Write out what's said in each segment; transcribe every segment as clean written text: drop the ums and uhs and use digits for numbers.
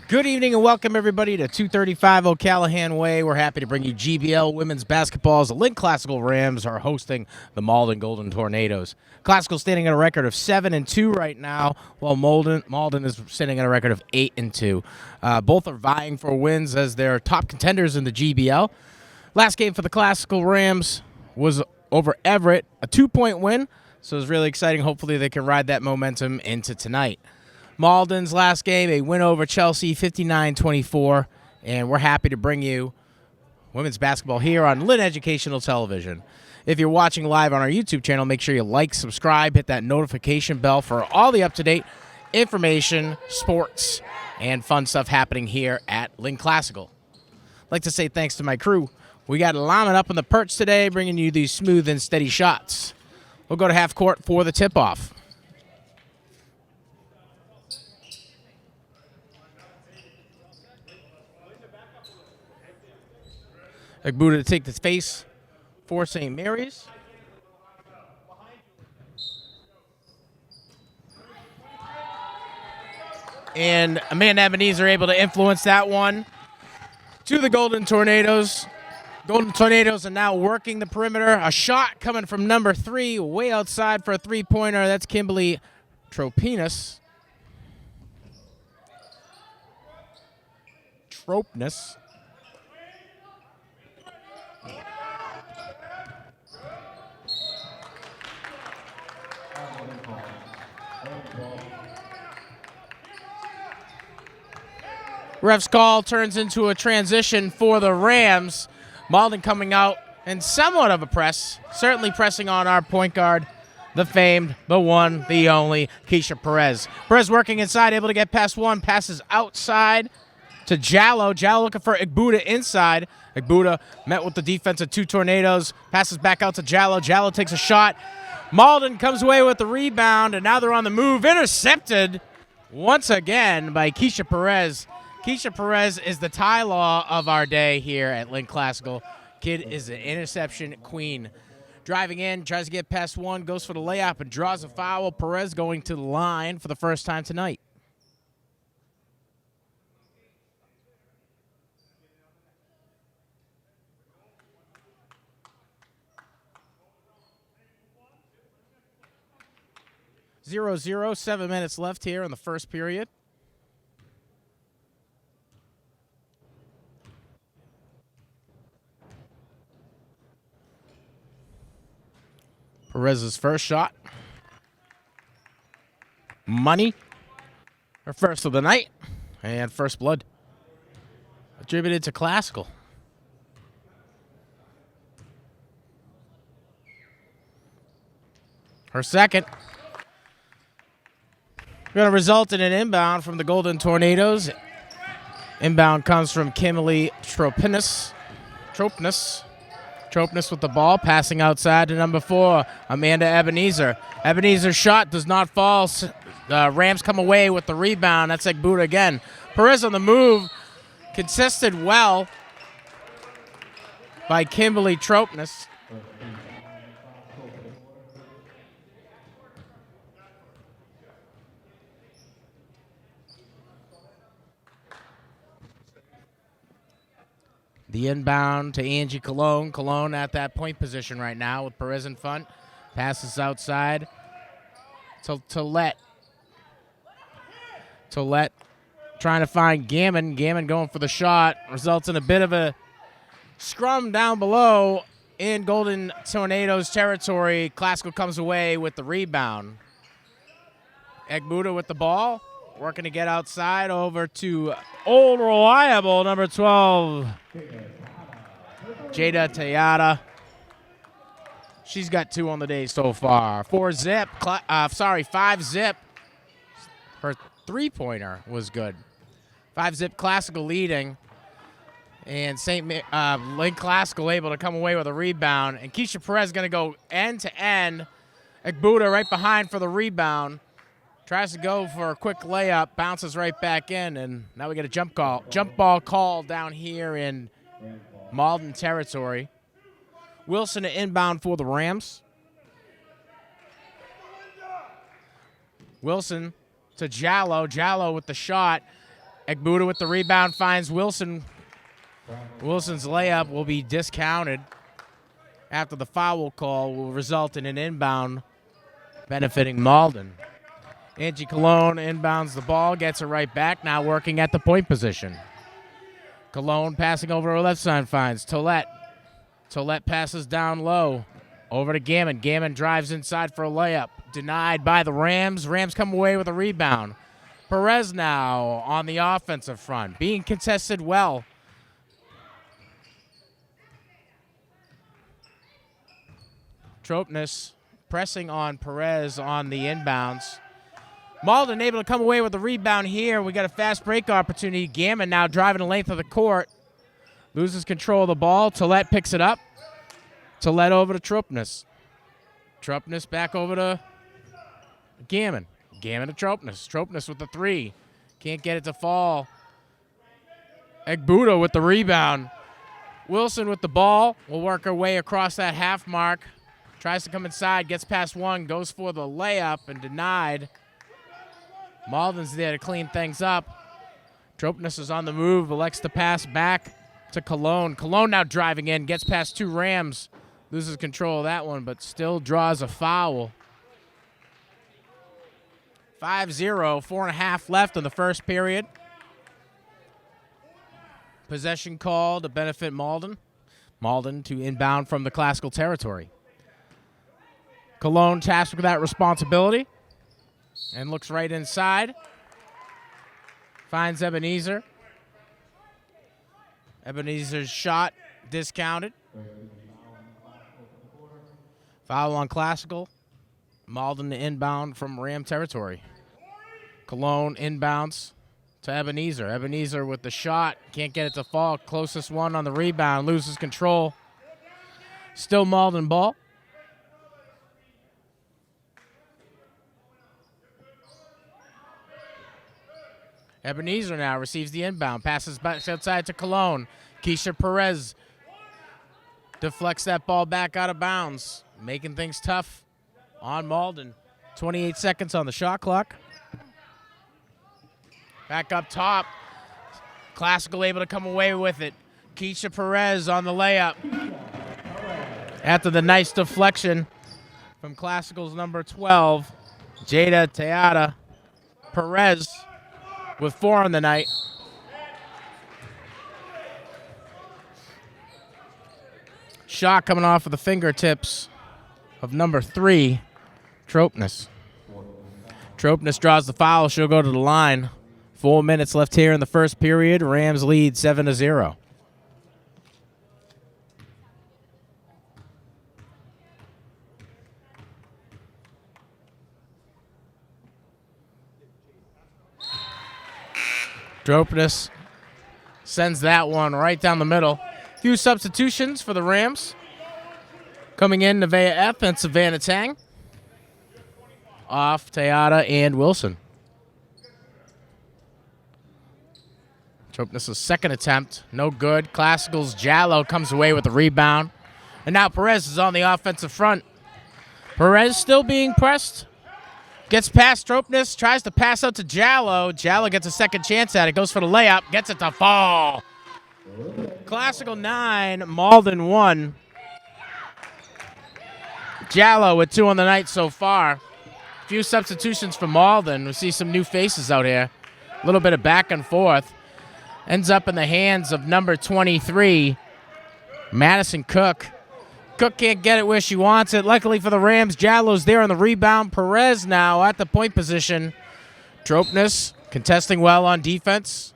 Good evening and welcome everybody to 235 O'Callahan Way. We're happy to bring you GBL women's basketball as the Link Classical Rams are hosting the Malden Golden Tornadoes. Classical standing at a record of 7-2 right now, while Malden is sitting at a record of 8-2. Both are vying for wins as they're top contenders in the GBL. Last game for the Classical Rams was over Everett, a 2-point win, so it's really exciting. Hopefully they can ride that momentum into tonight. Malden's last game, a win over Chelsea, 59-24, and we're happy to bring you women's basketball here on Lynn Educational Television. If you're watching live on our YouTube channel, make sure you like, subscribe, hit that notification bell for all the up-to-date information, sports, and fun stuff happening here at Lynn Classical. I'd like to say thanks to my crew. We got Laman up on the perch today, bringing you these smooth and steady shots. We'll go to half court for the tip-off. Egbuda to take the face for St. Mary's. And Amanda Ebenezer able to influence that one to the Golden Tornadoes. Golden Tornadoes are now working the perimeter. A shot coming from number 3, way outside for a three-pointer. That's Kimberly Tropinus. Ref's call turns into a transition for the Rams. Malden coming out in somewhat of a press, certainly pressing on our point guard, the famed, the one, the only, Keisha Perez. Perez working inside, able to get past one, passes outside to Jallo. Jallo looking for Egbuda inside. Egbuda met with the defense of two Tornadoes, passes back out to Jallo. Jallo takes a shot. Malden comes away with the rebound, and now they're on the move. Intercepted once again by Keisha Perez. Keisha Perez is the tie law of our day here at Link Classical. Kid is an interception queen. Driving in, tries to get past one, goes for the layup and draws a foul. Perez going to the line for the first time tonight. Zero, 7 minutes left here in the first period. Perez's first shot. Money. Her first of the night. And first blood. Attributed to Classical. Her second. Going to result in an inbound from the Golden Tornadoes. Inbound comes from Kimberly Tropinus. Tropinus with the ball, passing outside to number 4, Amanda Ebenezer. Ebenezer's shot does not fall. Rams come away with the rebound. That's Egbuda again. Perez on the move, contested well by Kimberly Tropinus. The inbound to Angie Colon. Colon at that point position right now with Perez in front. Passes outside to Tollett. Tollett trying to find Gammon. Gammon going for the shot. Results in a bit of a scrum down below in Golden Tornadoes territory. Classical comes away with the rebound. Egbuda with the ball. Working to get outside over to old reliable number 12, Jada Tejada. She's got 2 on the day so far. 5-zip. Her three-pointer was good. 5-zip Classical leading. And Link Classical able to come away with a rebound. And Keisha Perez going to go end-to-end. Egbuda right behind for the rebound. Tries to go for a quick layup, bounces right back in, and now we get a jump ball call down here in Malden territory. Wilson inbound for the Rams. Wilson to Jallo. Jallo with the shot. Egbuda with the rebound finds Wilson. Wilson's layup will be discounted after the foul call will result in an inbound benefiting Malden. Angie Cologne inbounds the ball, gets it right back, now working at the point position. Cologne passing over her left side finds Tollett. Tollett passes down low. Over to Gammon. Gammon drives inside for a layup. Denied by the Rams. Rams come away with a rebound. Perez now on the offensive front, being contested well. Tropnes pressing on Perez on the inbounds. Malden able to come away with the rebound here. We got a fast break opportunity. Gammon now driving the length of the court. Loses control of the ball. Tollett picks it up. Tollett over to Tropnes. Tropnes back over to Gammon. Gammon to Tropnes. Tropnes with the three. Can't get it to fall. Egbuda with the rebound. Wilson with the ball. Will work her way across that half mark. Tries to come inside. Gets past one. Goes for the layup and denied. Malden's there to clean things up. Tropnes is on the move. Elects to pass back to Cologne. Cologne now driving in. Gets past two Rams. Loses control of that one, but still draws a foul. 5-0, 4.5 left in the first period. Possession call to benefit Malden. Malden to inbound from the classical territory. Cologne tasked with that responsibility and looks right inside. Finds Ebenezer. Ebenezer's shot discounted. Foul on classical. Malden to inbound from Ram territory. Cologne inbounds to Ebenezer. Ebenezer with the shot. Can't get it to fall. Closest one on the rebound. Loses control. Still Malden ball. Ebenezer now receives the inbound. Passes back outside to Cologne. Keisha Perez deflects that ball back out of bounds. Making things tough on Malden. 28 seconds on the shot clock. Back up top. Classical able to come away with it. Keisha Perez on the layup. After the nice deflection from Classical's number 12, Jada Teata. Perez with 4 on the night. Shot coming off of the fingertips of number 3, Tropnes. Tropnes draws the foul. She'll go to the line. 4 minutes left here in the first period. Rams lead 7-0. Tropnes sends that one right down the middle. Few substitutions for the Rams. Coming in, Nevaeh F. and Savannah Tang. Off, Teata and Wilson. Tropnes' second attempt, no good. Classical's Jallo comes away with the rebound. And now Perez is on the offensive front. Perez still being pressed. Gets past Tropnes, tries to pass out to Jallo. Jallo gets a second chance at it, goes for the layup, gets it to fall. Classical 9, Malden 1. Jallo with 2 on the night so far. Few substitutions for Malden. We see some new faces out here. A little bit of back and forth. Ends up in the hands of number 23, Madison Cook. Cook can't get it where she wants it. Luckily for the Rams, Jallo's there on the rebound. Perez now at the point position. Tropnes contesting well on defense.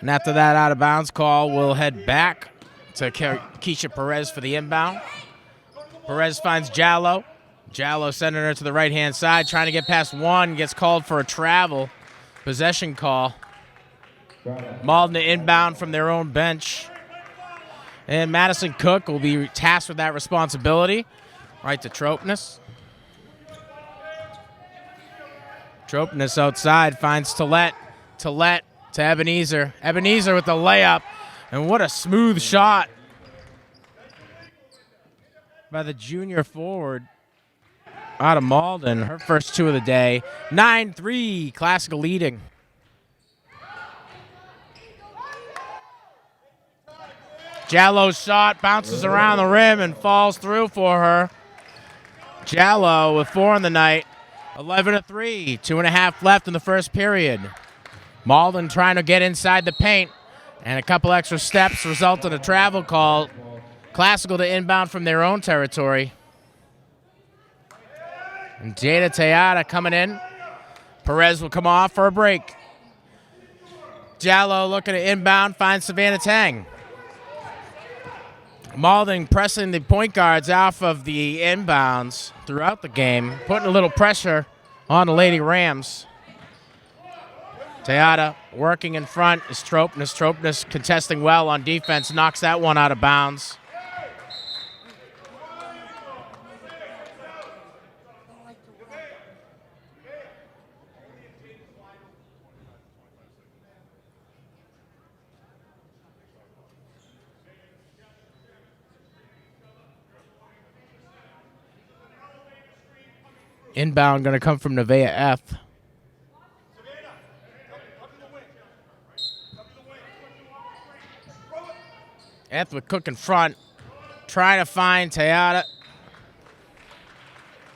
And after that out-of-bounds call, we'll head back to Keisha Perez for the inbound. Perez finds Jallo. Jallo sending her to the right-hand side, trying to get past one, gets called for a travel. Possession call. Malden to inbound from their own bench. And Madison Cook will be tasked with that responsibility. Right to Tropnes. Tropnes outside finds Tollett. Tollett to Ebenezer. Ebenezer with the layup. And what a smooth shot. by the junior forward out of Malden. Her first 2 of the day. 9-3, Classical leading. Jallo's shot bounces around the rim and falls through for her. Jallo with 4 in the night. 11-3, 2.5 left in the first period. Malden trying to get inside the paint, and a couple extra steps result in a travel call. Classical to inbound from their own territory. And Jada Tejada coming in. Perez will come off for a break. Jallo looking to inbound, finds Savannah Tang. Malden pressing the point guards off of the inbounds throughout the game, putting a little pressure on the Lady Rams. Tejada working in front is Tropnis. Tropnis contesting well on defense, knocks that one out of bounds. Inbound going to come from Nevaeh F. F with Cook in front, trying to find Tejada.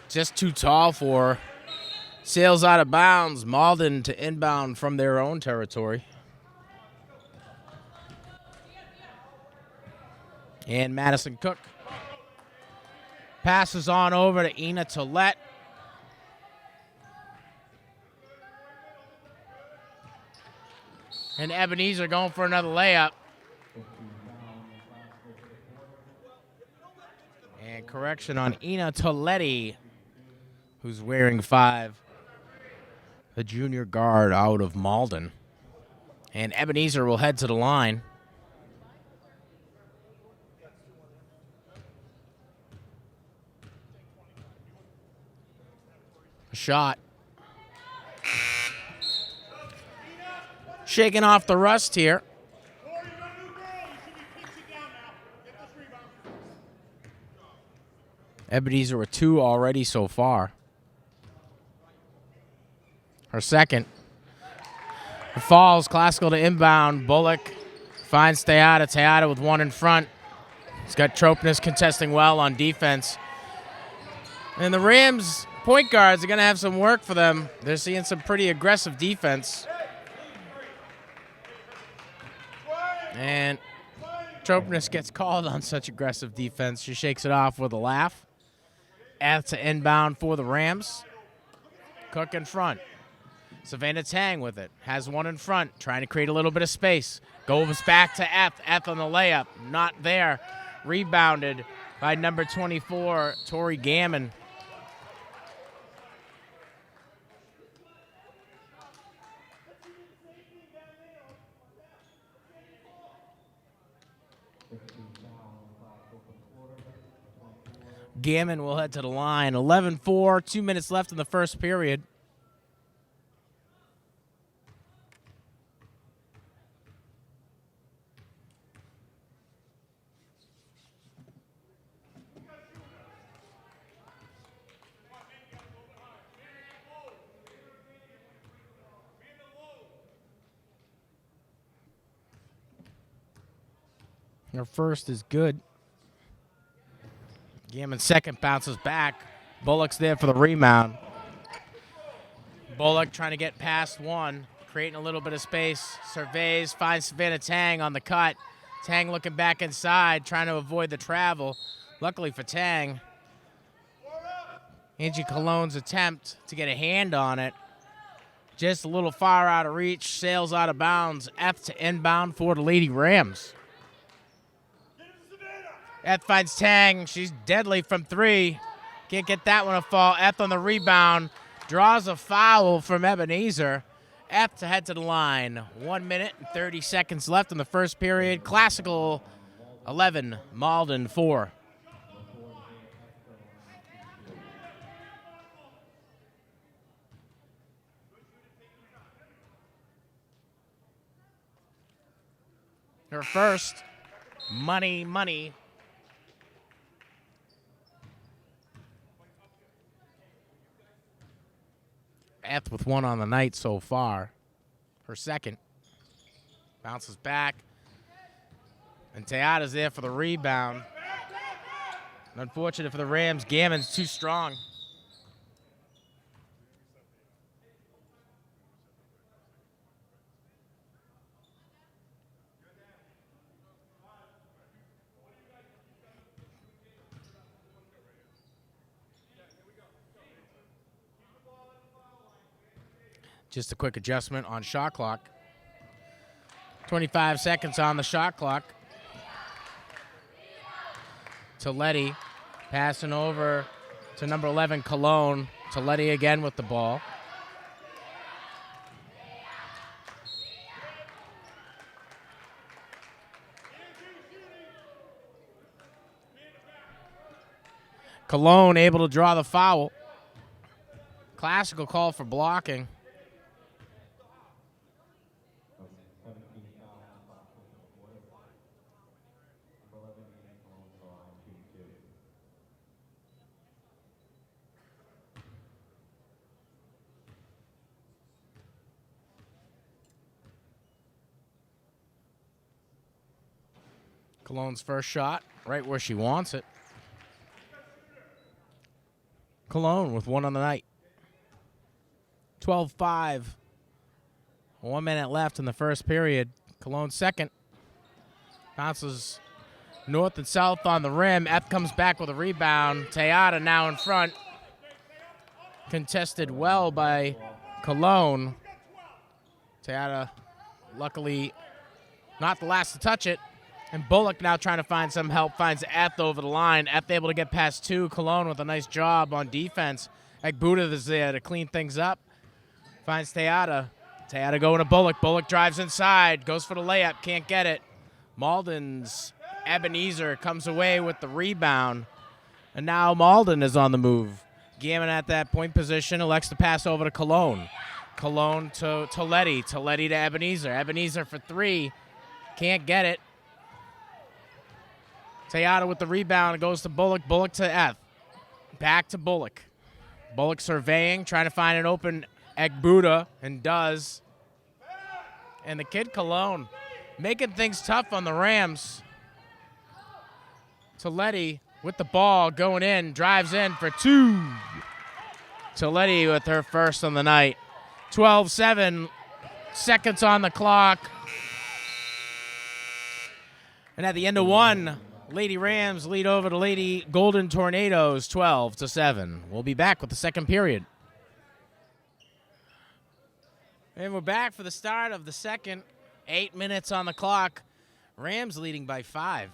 Just too tall for her. Sails out of bounds. Malden to inbound from their own territory. And Madison Cook passes on over to Ina Tollett. And Ebenezer going for another layup. And correction on Ina Toletti, who's wearing 5. The junior guard out of Malden. And Ebenezer will head to the line. A shot. Shaking off the rust here. Ebenezer with 2 already so far. Her second. It falls. Classical to inbound. Bullock finds Tejada. Tejada with 1 in front. He's got Tropnis contesting well on defense. And the Rams point guards are going to have some work for them. They're seeing some pretty aggressive defense. And Tropnis gets called on such aggressive defense. She shakes it off with a laugh. F to inbound for the Rams. Cook in front. Savannah Tang with it. Has 1 in front. Trying to create a little bit of space. Goes back to F. F on the layup. Not there. Rebounded by number 24, Tori Gammon. Gammon will head to the line. 11-4, 2 minutes left in the first period. Her first is good. Gammon's second bounces back. Bullock's there for the rebound. Bullock trying to get past 1, creating a little bit of space. Surveys, finds Savannah Tang on the cut. Tang looking back inside, trying to avoid the travel. Luckily for Tang, Angie Cologne's attempt to get a hand on it, just a little far out of reach, sails out of bounds. F to inbound for the Lady Rams. F finds Tang. She's deadly from 3. Can't get that one to fall. F on the rebound. Draws a foul from Ebenezer. F to head to the line. 1 minute and 30 seconds left in the first period. Classical 11, Malden 4. Her first. Money. Eth with one on the night so far. Her second. Bounces back. And Teata's there for the rebound. Unfortunate for the Rams. Gammon's too strong. Just a quick adjustment on shot clock. 25 seconds on the shot clock. Toletti passing over to number 11, Cologne. Toletti again with the ball. Cologne able to draw the foul. Classical call for blocking. Cologne's first shot, right where she wants it. Cologne with one on the night. 12-5. 1 minute left in the first period. Cologne second. Bounces north and south on the rim. F comes back with a rebound. Teata now in front. Contested well by Cologne. Teata luckily not the last to touch it. And Bullock now trying to find some help, finds Eth over the line. Eth able to get past two. Cologne with a nice job on defense. Egbuda is there to clean things up. Finds Teata. Teata going to Bullock. Bullock drives inside, goes for the layup, can't get it. Malden's Ebenezer comes away with the rebound. And now Malden is on the move. Gammon at that point position elects to pass over to Cologne. Cologne to Toletti. Toletti to Ebenezer. Ebenezer for three. Can't get it. Teata with the rebound. It goes to Bullock. Bullock to F. Back to Bullock. Bullock surveying, trying to find an open Egbuda, and does. And the kid Cologne making things tough on the Rams. Toletti with the ball going in, drives in for two. Toletti with her first on the night. 12-7, seconds on the clock. And at the end of one, Lady Rams lead over to Lady Golden Tornadoes 12-7. We'll be back with the second period. And we're back for the start of the second. 8 minutes on the clock. Rams leading by 5.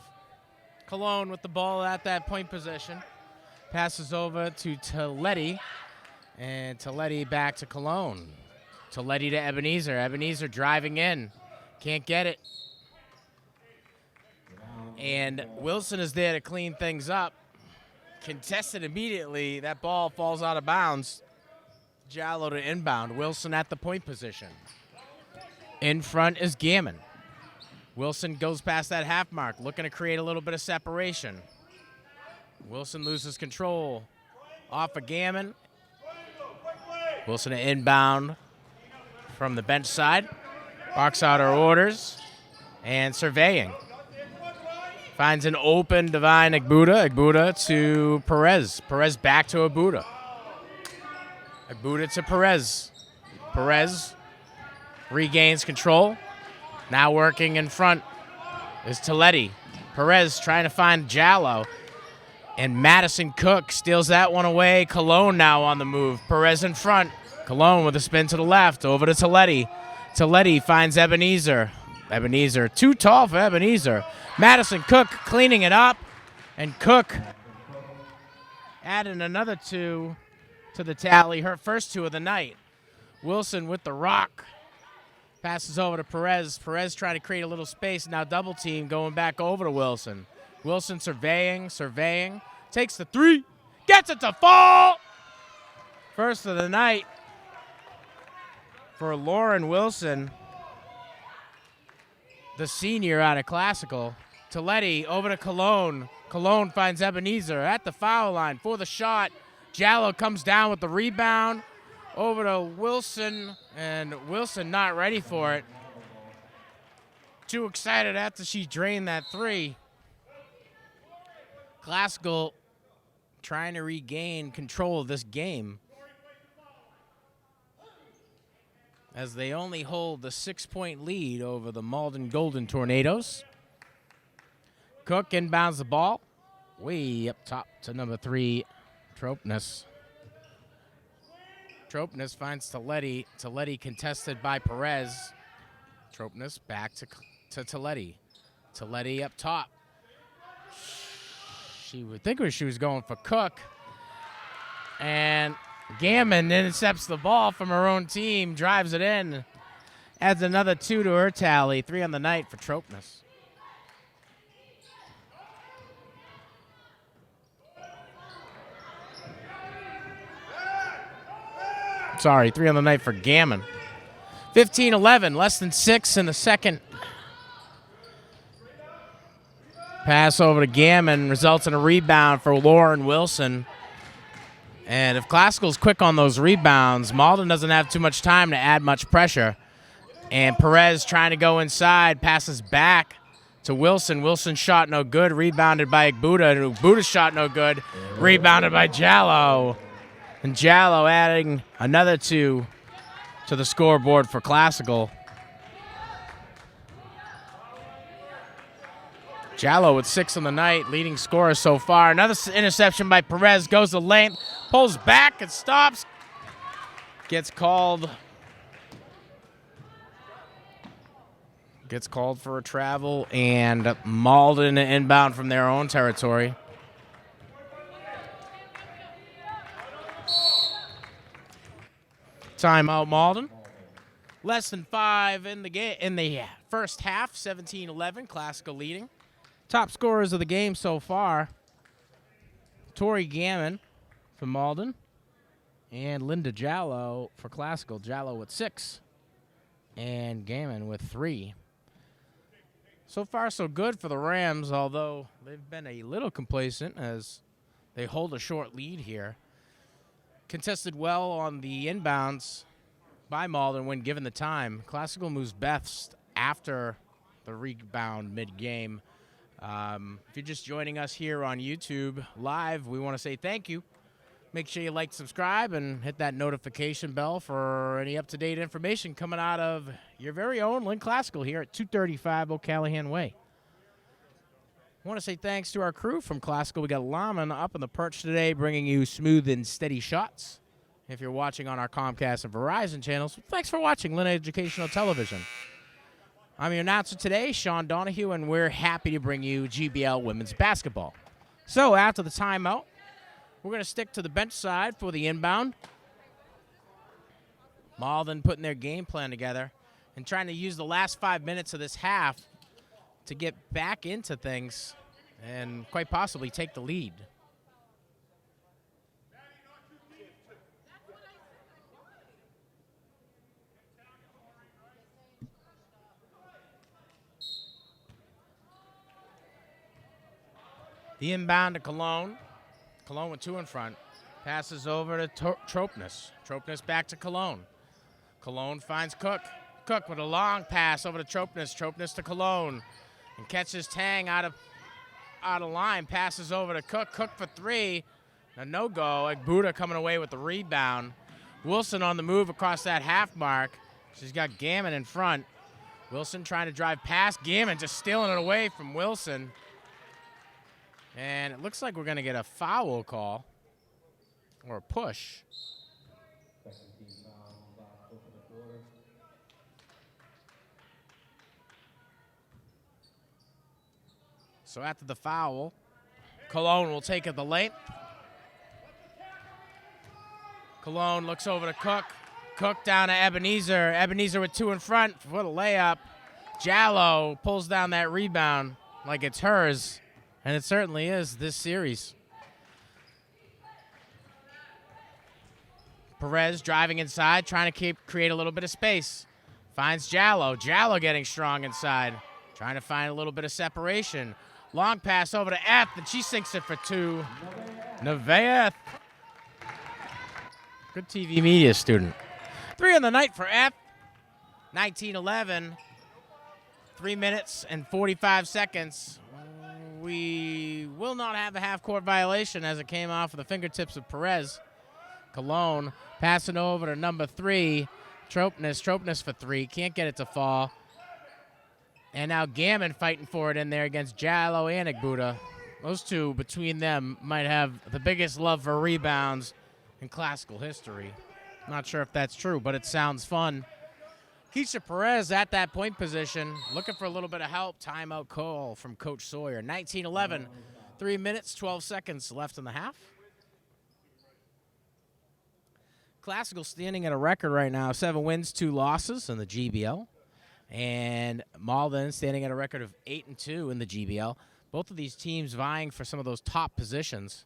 Cologne with the ball at that point position. Passes over to Toletti. And Toletti back to Cologne. Toletti to Ebenezer. Ebenezer driving in. Can't get it. And Wilson is there to clean things up. Contested immediately. That ball falls out of bounds. Jallo to inbound. Wilson at the point position. In front is Gammon. Wilson goes past that half mark, looking to create a little bit of separation. Wilson loses control. Off of Gammon. Wilson to inbound from the bench side. Barks out her orders. And surveying. Finds an open Divine Egbuda. Egbuda to Perez. Perez back to Egbuda. Egbuda to Perez. Perez regains control. Now working in front is Toletti. Perez trying to find Jallo. And Madison Cook steals that one away. Cologne now on the move. Perez in front. Cologne with a spin to the left. Over to Toletti. Toletti finds Ebenezer. Ebenezer too tall for Ebenezer. Madison Cook cleaning it up. And Cook adding another two to the tally. Her first two of the night. Wilson with the rock. Passes over to Perez. Perez trying to create a little space. Now double team going back over to Wilson. Wilson surveying. Takes the three. Gets it to fall. First of the night for Lauren Wilson, the senior out of Classical. Toletti over to Cologne. Cologne finds Ebenezer at the foul line for the shot. Jallo comes down with the rebound. over to Wilson, and Wilson not ready for it. Too excited after she drained that three. Classical trying to regain control of this game as they only hold the 6-point lead over the Malden Golden Tornadoes. Cook inbounds the ball way up top to number 3, Tropness. Tropness finds Toletti. Toletti contested by Perez. Tropness back to Toletti. Toletti up top. She would think she was going for Cook. And Gammon intercepts the ball from her own team, drives it in, adds another 2 to her tally. 3 on the night for Tropness. Sorry, 3 on the night for Gammon. 15-11, less than 6 in the second. Pass over to Gammon results in a rebound for Lauren Wilson. And if Classical's quick on those rebounds, Malden doesn't have too much time to add much pressure. And Perez trying to go inside, passes back to Wilson. Wilson shot no good, rebounded by Igbuda. Igbuda shot no good, rebounded by Jallo. And Jallo adding another 2 to the scoreboard for Classical. Jallo with 6 on the night, leading scorer so far. Another interception by Perez, goes the length, pulls back and stops. Gets called for a travel, and Malden inbound from their own territory. Timeout, Malden. Less than 5 in the game in the first half. 17-11, Classical leading. Top scorers of the game so far: Tori Gammon for Malden and Linda Jallo for Classical. Jallo with 6 and Gammon with 3. So far, so good for the Rams, although they've been a little complacent as they hold a short lead here. Contested well on the inbounds by Malden when given the time. Classical moves best after the rebound mid-game. If you're just joining us here on YouTube live, we want to say thank you. Make sure you like, subscribe, and hit that notification bell for any up-to-date information coming out of your very own Lynn Classical here at 235 O'Callahan Way. I want to say thanks to our crew from Classical. We got Laman up on the perch today, bringing you smooth and steady shots. If you're watching on our Comcast and Verizon channels, thanks for watching Lynn Educational Television. I'm your announcer today, Sean Donahue, and we're happy to bring you GBL women's basketball. So after the timeout, we're going to stick to the bench side for the inbound. Malden putting their game plan together and trying to use the last 5 minutes of this half to get back into things and quite possibly take the lead. The inbound to Cologne. Cologne with 2 in front. Passes over to Tropness. Tropness back to Cologne. Cologne finds Cook. Cook with a long pass over to Tropness. Tropness to Cologne. And catches Tang out of line. Passes over to Cook. Cook for 3. A no-go. Igbuda coming away with the rebound. Wilson on the move across that half mark. She's got Gammon in front. Wilson trying to drive past Gammon, just stealing it away from Wilson. And it looks like we're going to get a foul call or a push. So after the foul, Cologne will take it the length. Cologne looks over to Cook. Cook down to Ebenezer. Ebenezer with 2 in front for the layup. Jallo pulls down that rebound like it's hers. And it certainly is this series. Perez driving inside, trying to create a little bit of space. Finds Jallo. Jallo getting strong inside. Trying to find a little bit of separation. Long pass over to F, and she sinks it for 2. Nevaeh Good TV media student. 3 on the night for F. 19-11. 3 minutes and 45 seconds. We will not have a half-court violation as it came off of the fingertips of Perez. Cologne passing over to number 3. Tropness for 3. Can't get it to fall. And now Gammon fighting for it in there against Jallo and Igbuda. Those two, between them, might have the biggest love for rebounds in classical history. Not sure if that's true, but it sounds fun. Keisha Perez at that point position, looking for a little bit of help. Timeout call from Coach Sawyer. 19-11, 3 minutes, 12 seconds left in the half. Classical standing at a record right now, 7 wins, 2 losses in the GBL. And Malden standing at a record of 8-2 in the GBL. Both of these teams vying for some of those top positions.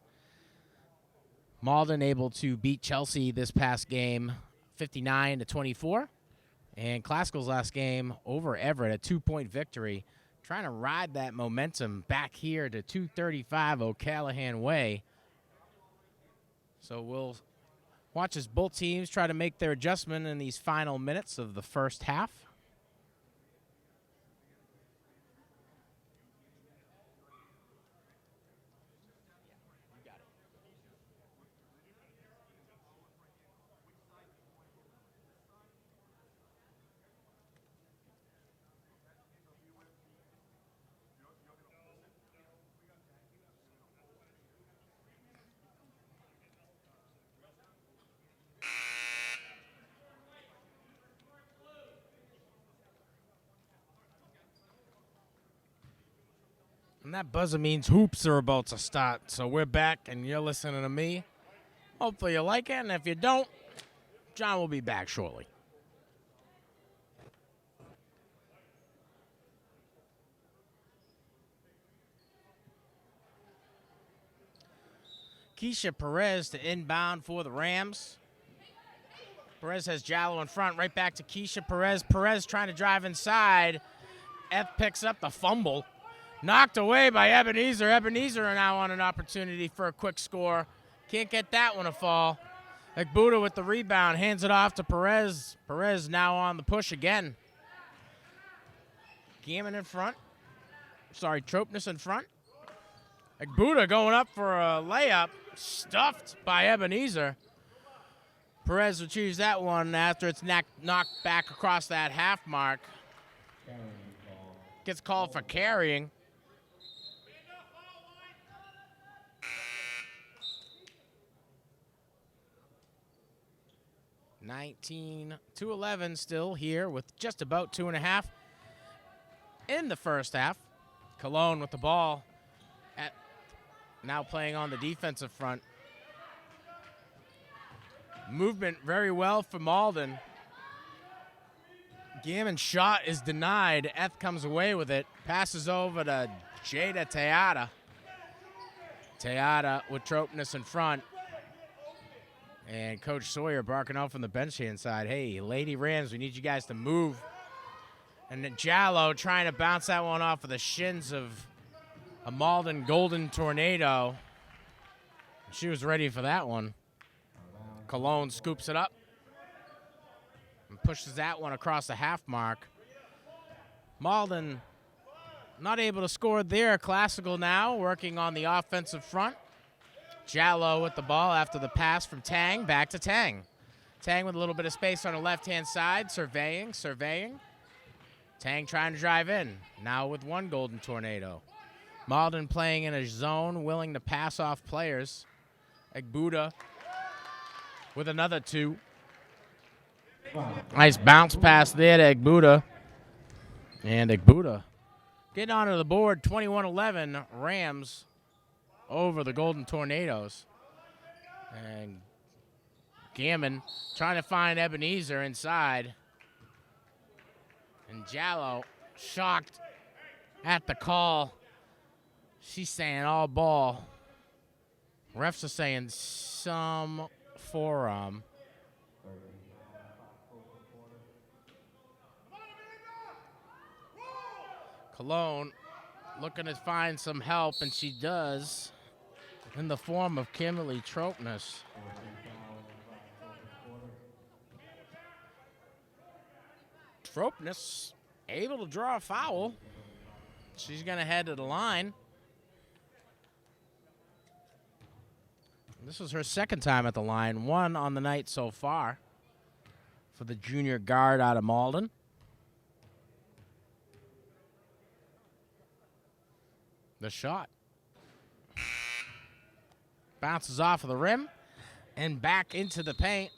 Malden able to beat Chelsea this past game 59-24. And Classical's last game over Everett, a 2-point victory. Trying to ride that momentum back here to 235 O'Callahan Way. So we'll watch as both teams try to make their adjustment in these final minutes of the first half. And that buzzer means hoops are about to start. So we're back, and you're listening to me. Hopefully you like it, and if you don't, John will be back shortly. Keisha Perez to inbound for the Rams. Perez has Jallo in front, right back to Keisha Perez. Perez trying to drive inside. F picks up the fumble. Knocked away by Ebenezer. Ebenezer now on an opportunity for a quick score. Can't get that one to fall. Igbuda with the rebound, hands it off to Perez. Perez now on the push again. Gammon in front. Sorry, Tropness in front. Igbuda going up for a layup. Stuffed by Ebenezer. Perez retrieves that one after it's knocked back across that half mark. Gets called for carrying. (19-11) still here with just about 2.5 in the first half. Cologne with the ball, now playing on the defensive front. Movement very well for Malden. Gammon's shot is denied. Eth comes away with it. Passes over to Jada Teata. Teata with Tropness in front. And Coach Sawyer barking out from the bench hand side, hey, Lady Rams, we need you guys to move. And then Jallo trying to bounce that one off of the shins of a Malden Golden Tornado. She was ready for that one. Cologne scoops it up and pushes that one across the half mark. Malden not able to score there. Classical now working on the offensive front. Jallo with the ball after the pass from Tang, back to Tang. Tang with a little bit of space on the left-hand side, surveying. Tang trying to drive in, now with one Golden Tornado. Malden playing in a zone, willing to pass off players. Igbuda with another 2. Nice bounce pass there to Igbuda. And Igbuda getting onto the board, 21-11, Rams over the Golden Tornadoes. And Gammon trying to find Ebenezer inside. And Jallo shocked at the call. She's saying all ball. Refs are saying some forearm. Cologne looking to find some help, and she does in the form of Kimberly Tropness. Tropness able to draw a foul. She's going to head to the line. This is her second time at the line, one on the night so far for the junior guard out of Malden. The shot bounces off of the rim and back into the paint.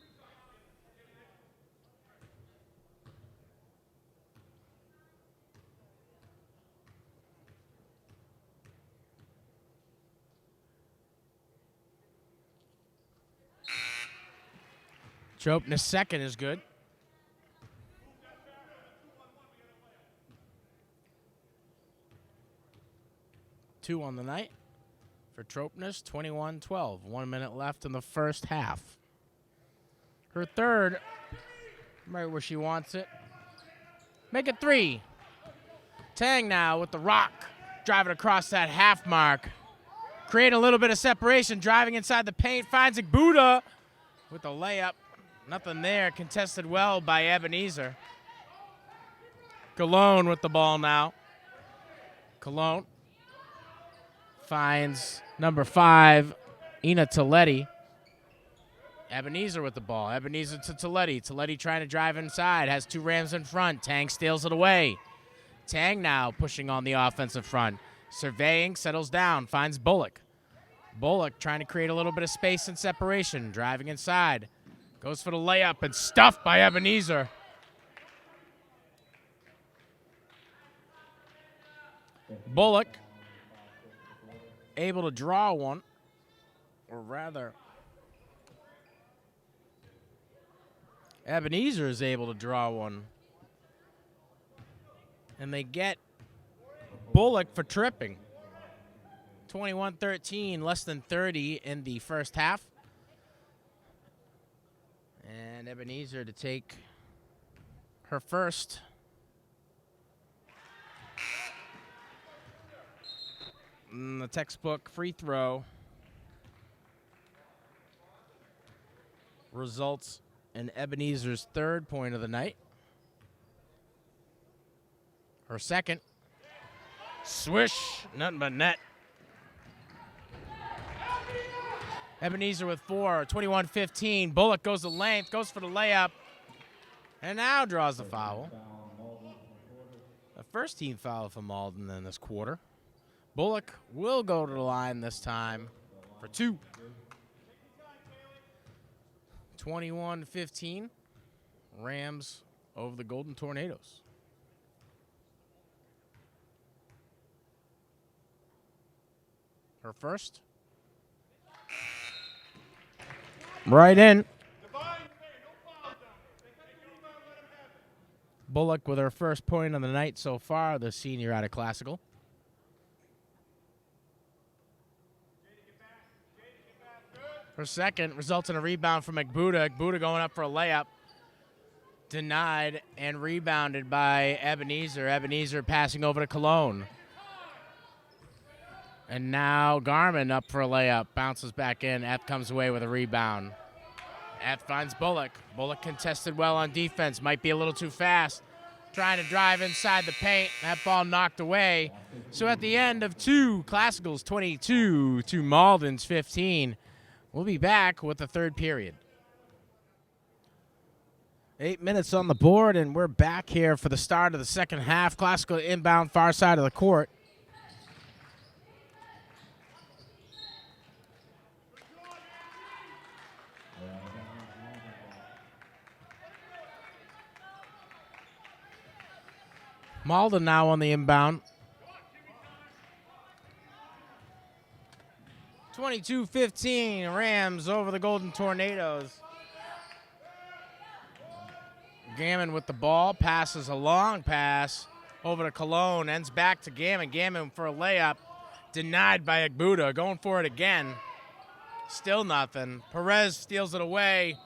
Tropness second is good. Two on the night for Tropness, 21-12. 1 minute left in the first half. Her third, right where she wants it. Make it three. Tang now with the rock, driving across that half mark. Creating a little bit of separation, driving inside the paint, finds Igbuda with the layup. Nothing there, contested well by Ebenezer. Cologne with the ball now. Cologne finds number 5, Ina Toletti. Ebenezer with the ball. Ebenezer to Toletti. Toletti trying to drive inside. Has 2 Rams in front. Tang steals it away. Tang now pushing on the offensive front. Surveying, settles down, finds Bullock. Bullock trying to create a little bit of space and separation. Driving inside. Goes for the layup and stuffed by Ebenezer. Bullock able to draw one, or rather, Ebenezer is able to draw one. And they get Bullock for tripping. 21-13, less than 30 in the first half. And Ebenezer to take her first. The textbook free throw results in Ebenezer's third point of the night. Her second. Swish, nothing but net. Ebenezer with 4, 21-15. Bullock goes the length, goes for the layup, and now draws the foul. The first team foul for Malden in this quarter. Bullock will go to the line this time for 2. 21-15. Rams over the Golden Tornadoes. Her first. Right in. Bullock with her first point of the night so far, the senior out of Classical. Her second results in a rebound from Igbuda. Igbuda going up for a layup. Denied and rebounded by Ebenezer. Ebenezer passing over to Cologne. And now Garmin up for a layup. Bounces back in. F comes away with a rebound. F finds Bullock. Bullock contested well on defense. Might be a little too fast. Trying to drive inside the paint. That ball knocked away. So at the end of 2, Classical's 22 to Malden's 15. We'll be back with the third period. 8 minutes on the board, and we're back here for the start of the second half. Classical inbound far side of the court. Malden now on the inbound. 22-15, Rams over the Golden Tornadoes. Gammon with the ball, passes a long pass over to Cologne, ends back to Gammon. Gammon for a layup, denied by Igbuda, going for it again. Still nothing. Perez steals it away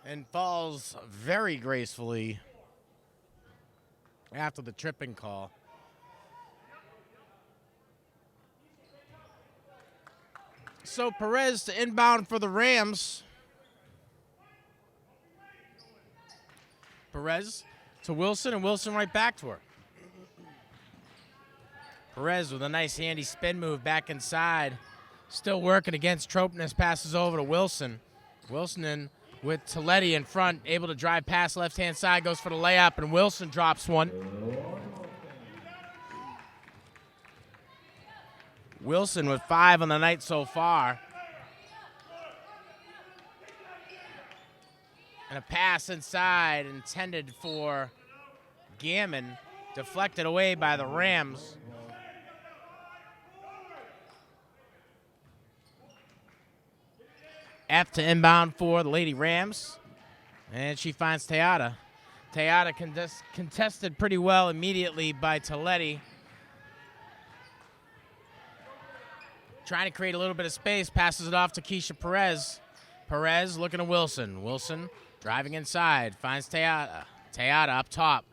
and falls very gracefully after the tripping call. So Perez to inbound for the Rams. Perez to Wilson, and Wilson right back to her. Perez with a nice handy spin move back inside. Still working against Tropnes, passes over to Wilson. Wilson in with Toletti in front, able to drive past left-hand side, goes for the layup, and Wilson drops one. Wilson with 5 on the night so far. And a pass inside intended for Gammon, deflected away by the Rams. F to inbound for the Lady Rams. And she finds Teata. Teata contested pretty well immediately by Toletti. Trying to create a little bit of space, passes it off to Keisha Perez. Perez looking at Wilson. Wilson driving inside, finds Teata. Teata up top,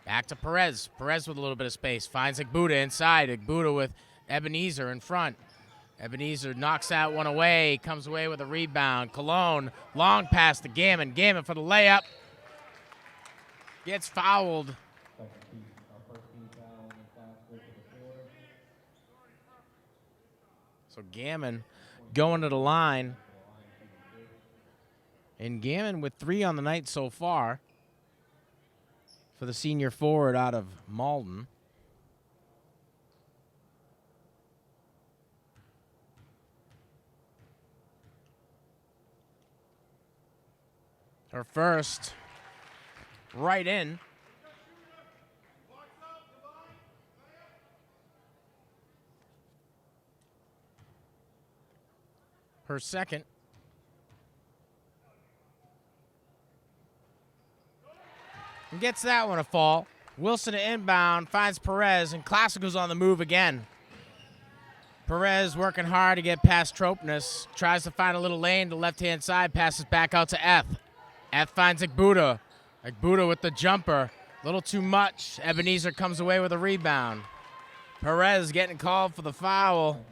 back to Perez. Perez with a little bit of space, finds Igbuda inside. Igbuda with Ebenezer in front. Ebenezer knocks that one away, comes away with a rebound. Cologne, long pass to Gammon. Gammon for the layup. Gets fouled. So Gammon going to the line. And Gammon with 3 on the night so far for the senior forward out of Malden. Her first right in. Her second. And gets that one a fall. Wilson to inbound, finds Perez, and Classical's on the move again. Perez working hard to get past Tropnes. Tries to find a little lane to left-hand side, passes back out to F. F finds Igbuda. Igbuda with the jumper. A little too much. Ebenezer comes away with a rebound. Perez getting called for the foul.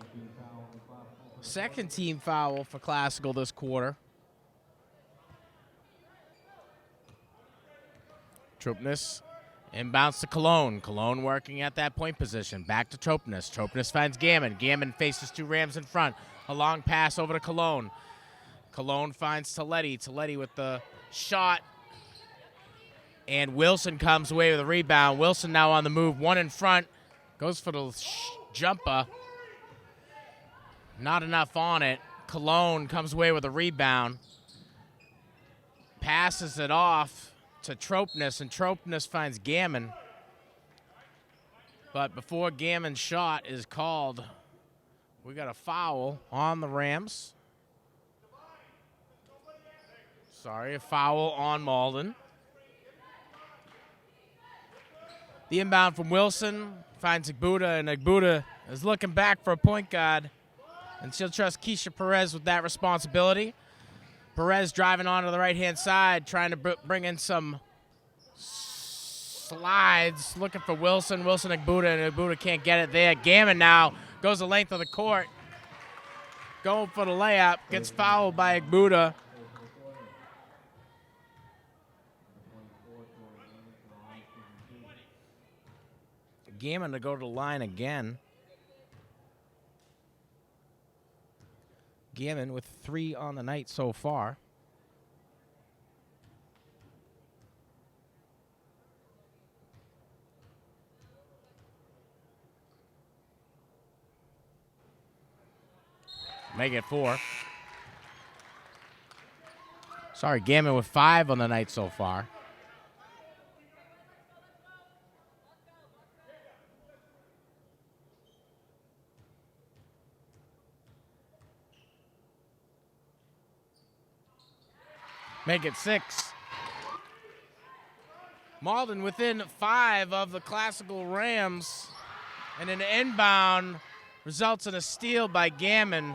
Second team foul for Classical this quarter. Tropnes inbounds to Cologne. Cologne working at that point position. Back to Tropnes. Tropnes finds Gammon. Gammon faces 2 Rams in front. A long pass over to Cologne. Cologne finds Toletti. Toletti with the shot. And Wilson comes away with a rebound. Wilson now on the move. 1 in front. Goes for the jumper. Not enough on it. Cologne comes away with a rebound. Passes it off to Tropnes, and Tropnes finds Gammon. But before Gammon's shot is called, we got a foul on the Rams. Sorry, a foul on Malden. The inbound from Wilson finds Igbuda, and Igbuda is looking back for a point guard. And she'll trust Keisha Perez with that responsibility. Perez driving onto the right-hand side, trying to bring in some slides, looking for Wilson. Wilson, Igbuda, and Igbuda can't get it there. Gammon now goes the length of the court. Going for the layup, gets fouled by Igbuda. Gammon to go to the line again. Gammon with 3 on the night so far. Make it 4. Sorry, Gammon with 5 on the night so far. Make it 6. Malden within 5 of the Classical Rams. And an inbound results in a steal by Gammon.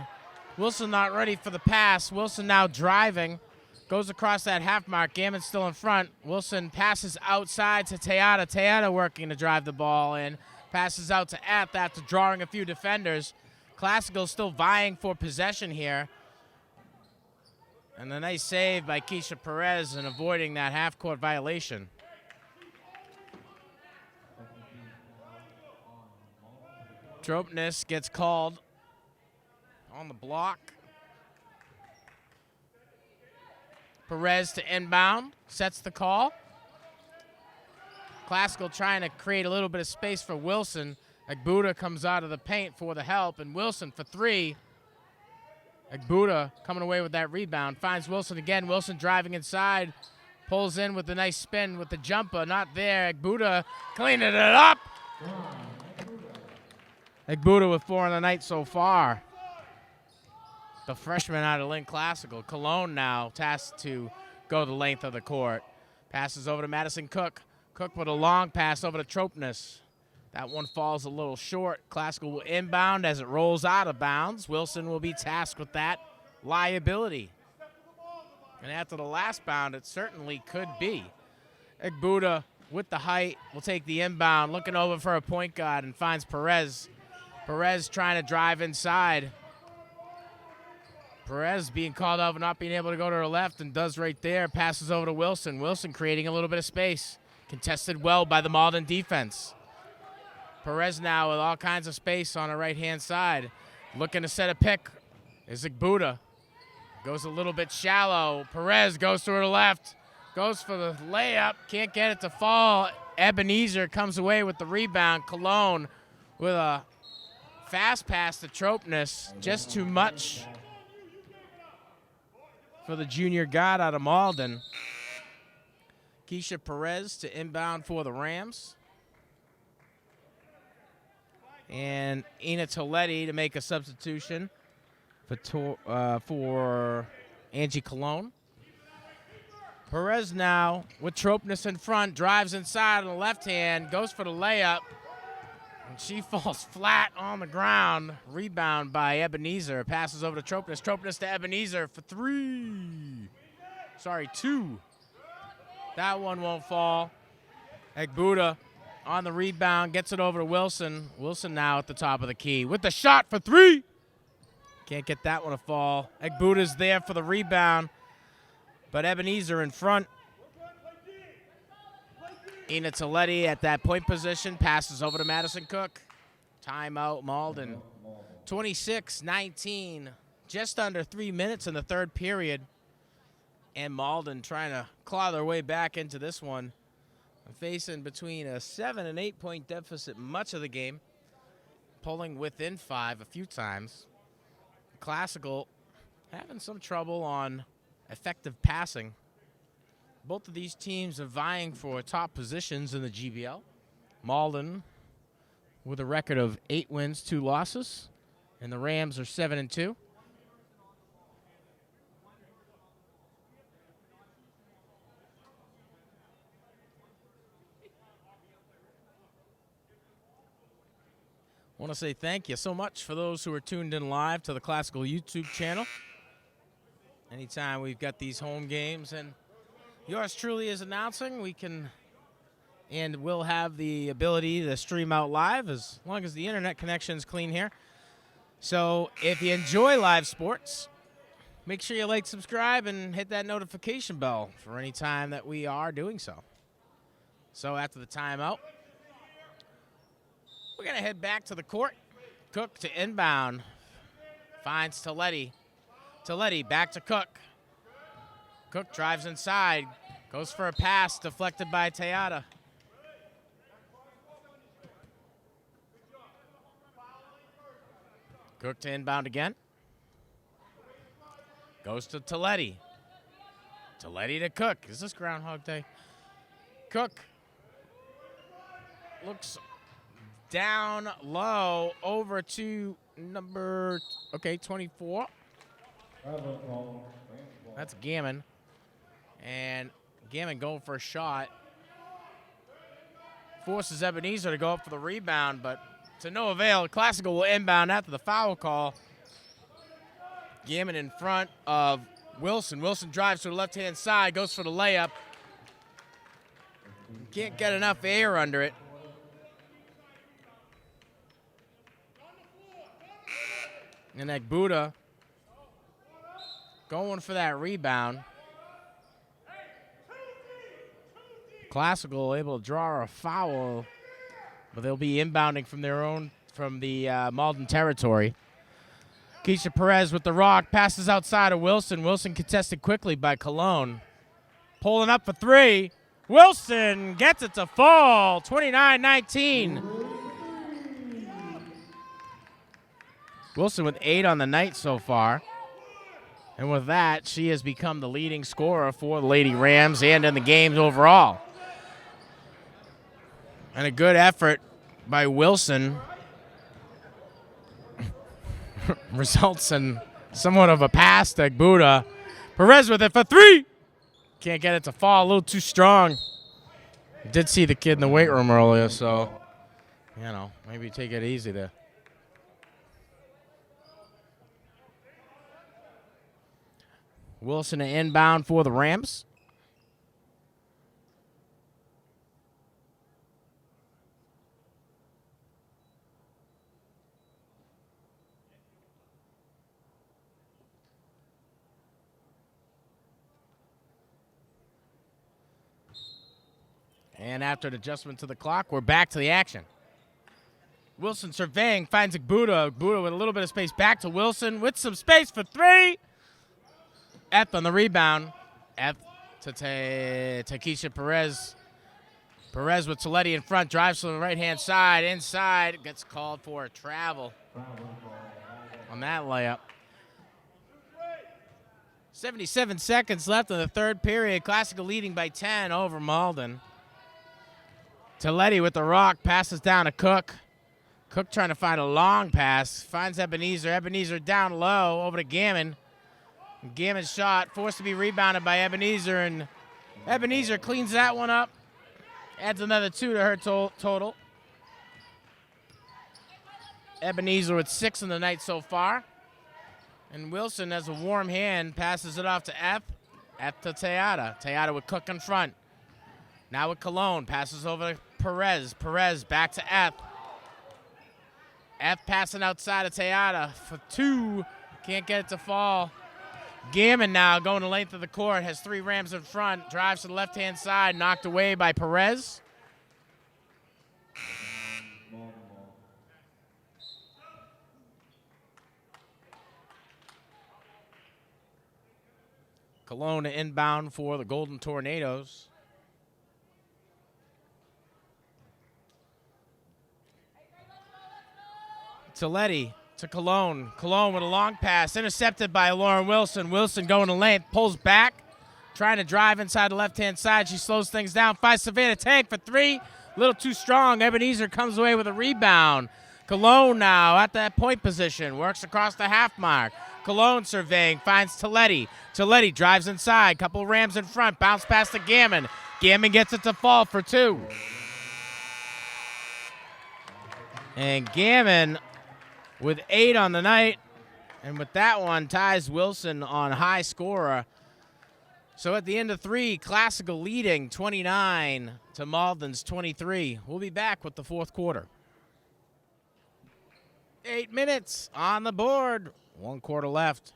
Wilson not ready for the pass. Wilson now driving. Goes across that half mark. Gammon still in front. Wilson passes outside to Teata. Teata working to drive the ball in. Passes out to F after drawing a few defenders. Classical still vying for possession here. And a nice save by Keisha Perez and avoiding that half-court violation. Tropness gets called on the block. Perez to inbound, sets the call. Classical trying to create a little bit of space for Wilson. Agbuda comes out of the paint for the help, and Wilson for three. Agbuda coming away with that rebound, finds Wilson again. Wilson driving inside, pulls in with a nice spin with the jumper, not there. Agbuda cleaning it up. Agbuda with 4 on the night so far. The freshman out of Lynn Classical. Cologne now tasked to go the length of the court. Passes over to Madison Cook. Cook with a long pass over to Tropness. That one falls a little short. Classical will inbound as it rolls out of bounds. Wilson will be tasked with that liability. And after the last bound, it certainly could be. Agbuda with the height will take the inbound, looking over for a point guard, and finds Perez. Perez trying to drive inside. Perez being called out for not being able to go to her left, and does right there. Passes over to Wilson. Wilson creating a little bit of space. Contested well by the Malden defense. Perez now with all kinds of space on the right-hand side. Looking to set a pick is Agbuda. Goes a little bit shallow. Perez goes to her left. Goes for the layup. Can't get it to fall. Ebenezer comes away with the rebound. Cologne with a fast pass to Tropness. Just too much for the junior guard out of Malden. Keisha Perez to inbound for the Rams. And Ina Toletti to make a substitution for Angie Cologne. Perez now with Tropness in front, drives inside on the left hand, goes for the layup, and she falls flat on the ground. Rebound by Ebenezer. Passes over to Tropness. Tropness to Ebenezer for 2. That one won't fall. Agbuda on the rebound, gets it over to Wilson. Wilson now at the top of the key with the shot for 3. Can't get that one to fall. Agbuda's there for the rebound, but Ebenezer in front. Ina Toletti at that point position, passes over to Madison Cook. Timeout Malden. 26-19, just under 3 minutes in the third period. And Malden trying to claw their way back into this one. Facing between a 7 and 8 point deficit much of the game. Pulling within 5 a few times. Classical having some trouble on effective passing. Both of these teams are vying for top positions in the GBL. Malden with a record of 8 wins, 2 losses. And the Rams are 7-2. I want to say thank you so much for those who are tuned in live to the Classical YouTube channel. Anytime we've got these home games and yours truly is announcing, we can and will have the ability to stream out live as long as the internet connection is clean here. So if you enjoy live sports, make sure you like, subscribe, and hit that notification bell for any time that we are doing so. So after the timeout, we're going to head back to the court. Cook to inbound. Finds Toletti. Toletti back to Cook. Cook drives inside. Goes for a pass deflected by Teata. Cook to inbound again. Goes to Toletti. Toletti to Cook. Is this Groundhog Day? Cook looks down low over to number, 24. That's Gammon. And Gammon going for a shot. Forces Ebenezer to go up for the rebound, but to no avail. Classical will inbound after the foul call. Gammon in front of Wilson. Wilson drives to the left-hand side, goes for the layup. Can't get enough air under it. And Agbuda going for that rebound. Classical able to draw a foul, but they'll be inbounding from their own from the Malden territory. Keisha Perez with the rock, passes outside of Wilson. Wilson contested quickly by Cologne. Pulling up for three. Wilson gets it to fall, 29-19. Wilson with 8 on the night so far. And with that, she has become the leading scorer for the Lady Rams and in the games overall. And a good effort by Wilson results in somewhat of a pass to Buddha. Perez with it for three. Can't get it to fall, a little too strong. Did see the kid in the weight room earlier, so, maybe take it easy there. Wilson inbound for the Rams. And after an adjustment to the clock, we're back to the action. Wilson surveying, finds Buddha. Buddha with a little bit of space back to Wilson with some space for three. F on the rebound. F to Keisha Perez. Perez with Toletti in front, drives to the right-hand side, inside, gets called for a travel on that layup. 77 seconds left in the third period. Classical leading by 10 over Malden. Toletti with the rock, passes down to Cook. Cook trying to find a long pass, finds Ebenezer. Ebenezer down low, over to Gammon. Gammon's shot, forced to be rebounded by Ebenezer, and Ebenezer cleans that one up. Adds another 2 to her total. Ebenezer with 6 in the night so far. And Wilson has a warm hand, passes it off to F. F to Teata. Teata with Cook in front. Now with Cologne, passes over to Perez. Perez back to F. F passing outside of Teata for 2. Can't get it to fall. Gammon now going the length of the court, has 3 Rams in front, drives to the left-hand side, knocked away by Perez. Cologne inbound for the Golden Tornadoes. Toletti to Cologne. Cologne with a long pass, intercepted by Lauren Wilson. Wilson going to length, pulls back, trying to drive inside the left-hand side. She slows things down, finds Savannah Tank for 3. A little too strong. Ebenezer comes away with a rebound. Cologne now at that point position, works across the half mark. Cologne surveying, finds Toletti. Toletti drives inside, couple Rams in front, bounce pass to Gammon. Gammon gets it to fall for 2. And Gammon with 8 on the night, and with that one, ties Wilson on high scorer. So at the end of 3, Classical leading 29 to Malden's 23. We'll be back with the fourth quarter. 8 minutes on the board, 1 quarter left.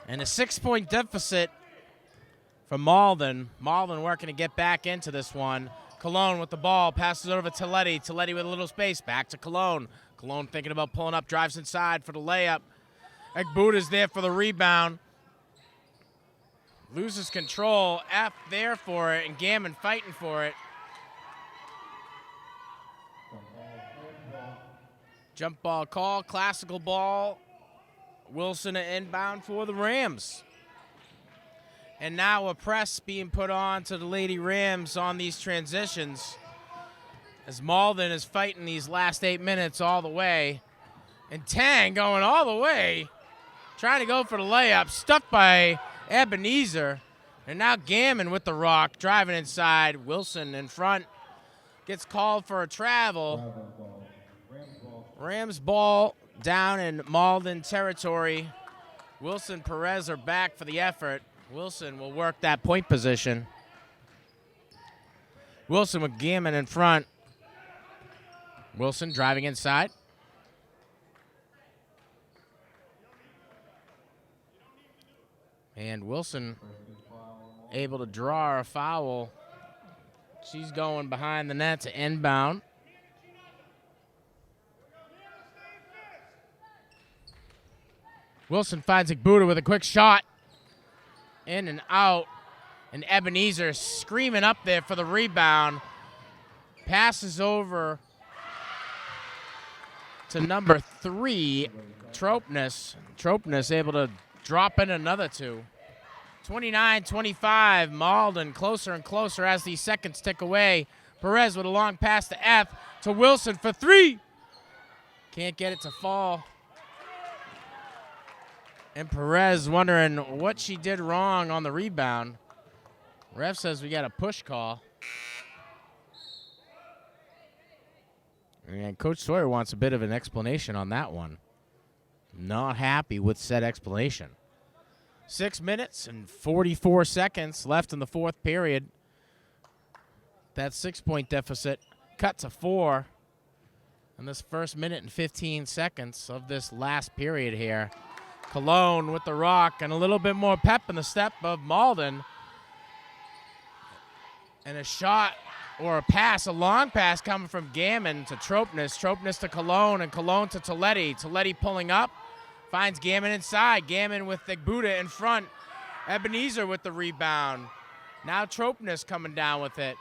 And a 6-point deficit for Malden. Malden working to get back into this one. Cologne with the ball, passes over to Toletti. Toletti with a little space, back to Cologne. Cologne thinking about pulling up, drives inside for the layup. Egbuda's there for the rebound. Loses control. F there for it, and Gammon fighting for it. Jump ball call, Classical ball. Wilson inbound for the Rams. And now a press being put on to the Lady Rams on these transitions, as Malden is fighting these last 8 minutes all the way. And Tang going all the way, trying to go for the layup, stuffed by Ebenezer. And now Gammon with the rock, driving inside. Wilson in front, gets called for a travel. Rams ball down in Malden territory. Wilson, Perez are back for the effort. Wilson will work that point position. Wilson with Gammon in front. Wilson driving inside. And Wilson able to draw a foul. She's going behind the net to inbound. Wilson finds Igbuda with a quick shot. In and out. And Ebenezer screaming up there for the rebound. Passes over to number 3, Tropness. Tropness able to drop in another 2. 29-25, Malden closer and closer as these seconds tick away. Perez with a long pass to F to Wilson for 3. Can't get it to fall. And Perez wondering what she did wrong on the rebound. Ref says we got a push call. And Coach Sawyer wants a bit of an explanation on that one. Not happy with said explanation. 6 minutes and 44 seconds left in the fourth period. That 6-point deficit cut to 4 in this first minute and 15 seconds of this last period here. Cologne with the rock and a little bit more pep in the step of Malden. And a shot or a pass, a long pass coming from Gammon to Tropness. Tropness to Cologne and Cologne to Toletti. Toletti pulling up. Finds Gammon inside. Gammon with Igbuda in front. Ebenezer with the rebound. Now Tropness coming down with it.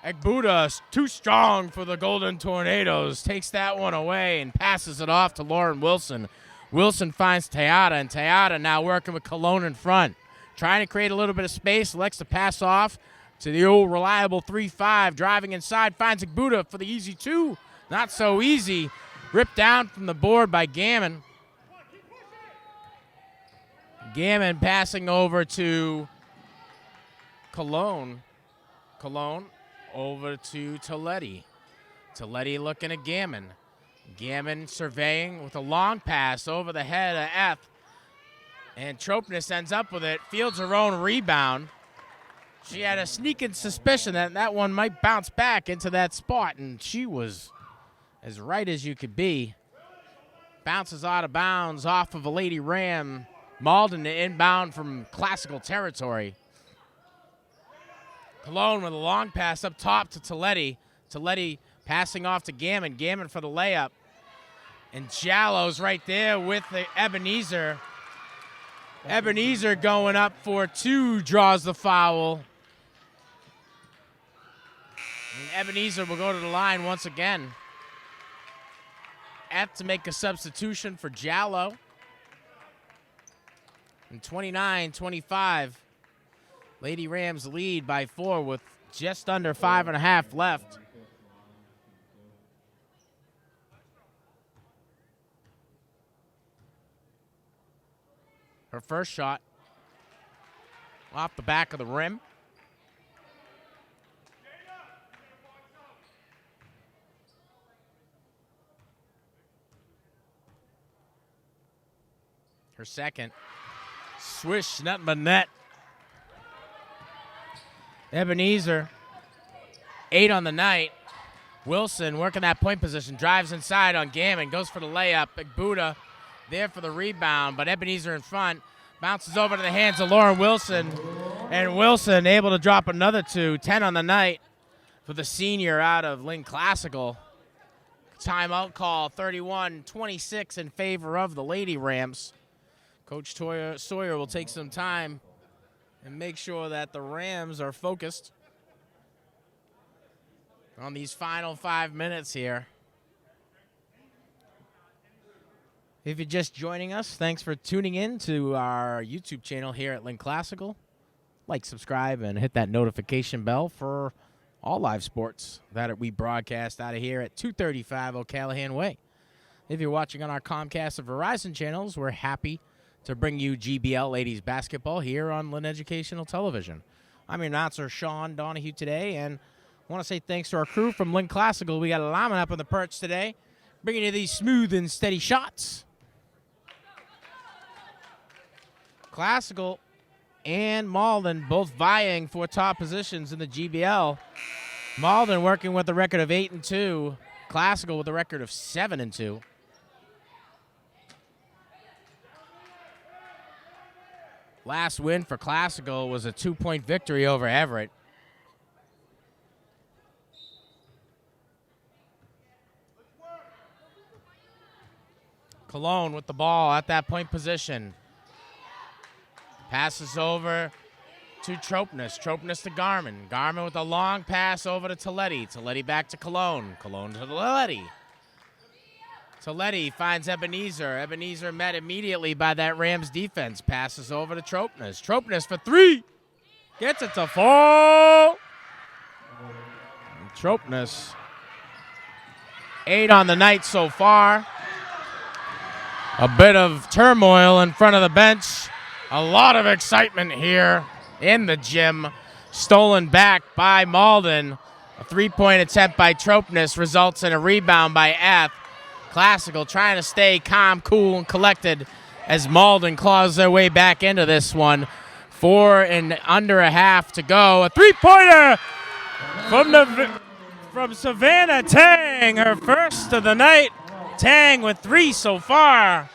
Igbuda, too strong for the Golden Tornadoes. Takes that one away and passes it off to Lauren Wilson. Wilson finds Tejada, and Tejada now working with Cologne in front. Trying to create a little bit of space. Likes to pass off to the old reliable 3-5. Driving inside. Finds Igbuda for the easy 2. Not so easy. Ripped down from the board by Gammon. Gammon passing over to Cologne. Cologne over to Toletti. Toletti looking at Gammon. Gammon surveying with a long pass over the head of F. And Tropness ends up with it. Fields her own rebound. She had a sneaking suspicion that that one might bounce back into that spot, and she was as right as you could be. Bounces out of bounds off of a Lady Ram. Malden to inbound from classical territory. Cologne with a long pass up top to Toletti. Toletti passing off to Gammon. Gammon for the layup. And Jallo's right there with the Ebenezer. Ebenezer going up for 2, draws the foul. And Ebenezer will go to the line once again. F to make a substitution for Jallo. And 29-25, Lady Rams lead by 4 with just under 5.5 left. Her first shot off the back of the rim. Her second. Swish, nothing but net. Ebenezer, 8 on the night. Wilson working that point position, drives inside on Gammon, goes for the layup. Igbuda there for the rebound, but Ebenezer in front. Bounces over to the hands of Lauren Wilson. And Wilson able to drop another 2, 10 on the night for the senior out of Lynn Classical. Timeout call, 31-26 in favor of the Lady Rams. Coach Sawyer will take some time and make sure that the Rams are focused on these final 5 minutes here. If you're just joining us, thanks for tuning in to our YouTube channel here at Lynn Classical. Like, subscribe, and hit that notification bell for all live sports that we broadcast out of here at 235 O'Callahan Way. If you're watching on our Comcast or Verizon channels, we're happy to bring you GBL Ladies Basketball here on Lynn Educational Television. I'm your announcer, Sean Donahue, today, and I want to say thanks to our crew from Lynn Classical. We got a lineman up on the perch today, bringing you these smooth and steady shots. Classical and Malden both vying for top positions in the GBL. Malden working with a record of 8-2. Classical with a record of 7-2. Last win for Classical was a 2-point victory over Everett. Cologne with the ball at that point position. Passes over to Tropness. Tropness to Garmin. Garmin with a long pass over to Toletti. Toletti back to Cologne. Cologne to Toletti. Toletti finds Ebenezer. Ebenezer met immediately by that Rams defense. Passes over to Tropness. Tropness for 3. Gets it to fall. Tropness. 8 on the night so far. A bit of turmoil in front of the bench. A lot of excitement here in the gym. Stolen back by Malden. A 3-point attempt by Tropness results in a rebound by F. Classical trying to stay calm, cool, and collected as Malden claws their way back into this one. 4 and under a half to go. A 3-pointer from Savannah Tang, her first of the night. Tang with 3 so far.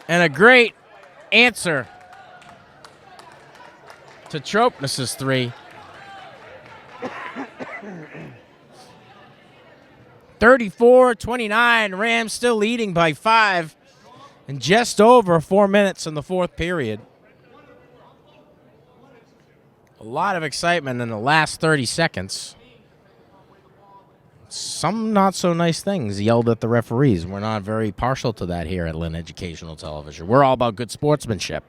And a great answer to Tropness' 3. 34-29, Rams still leading by 5 and just over 4 minutes in the fourth period. A lot of excitement in the last 30 seconds. Some not so nice things yelled at the referees. We're not very partial to that here at Lynn Educational Television. We're all about good sportsmanship.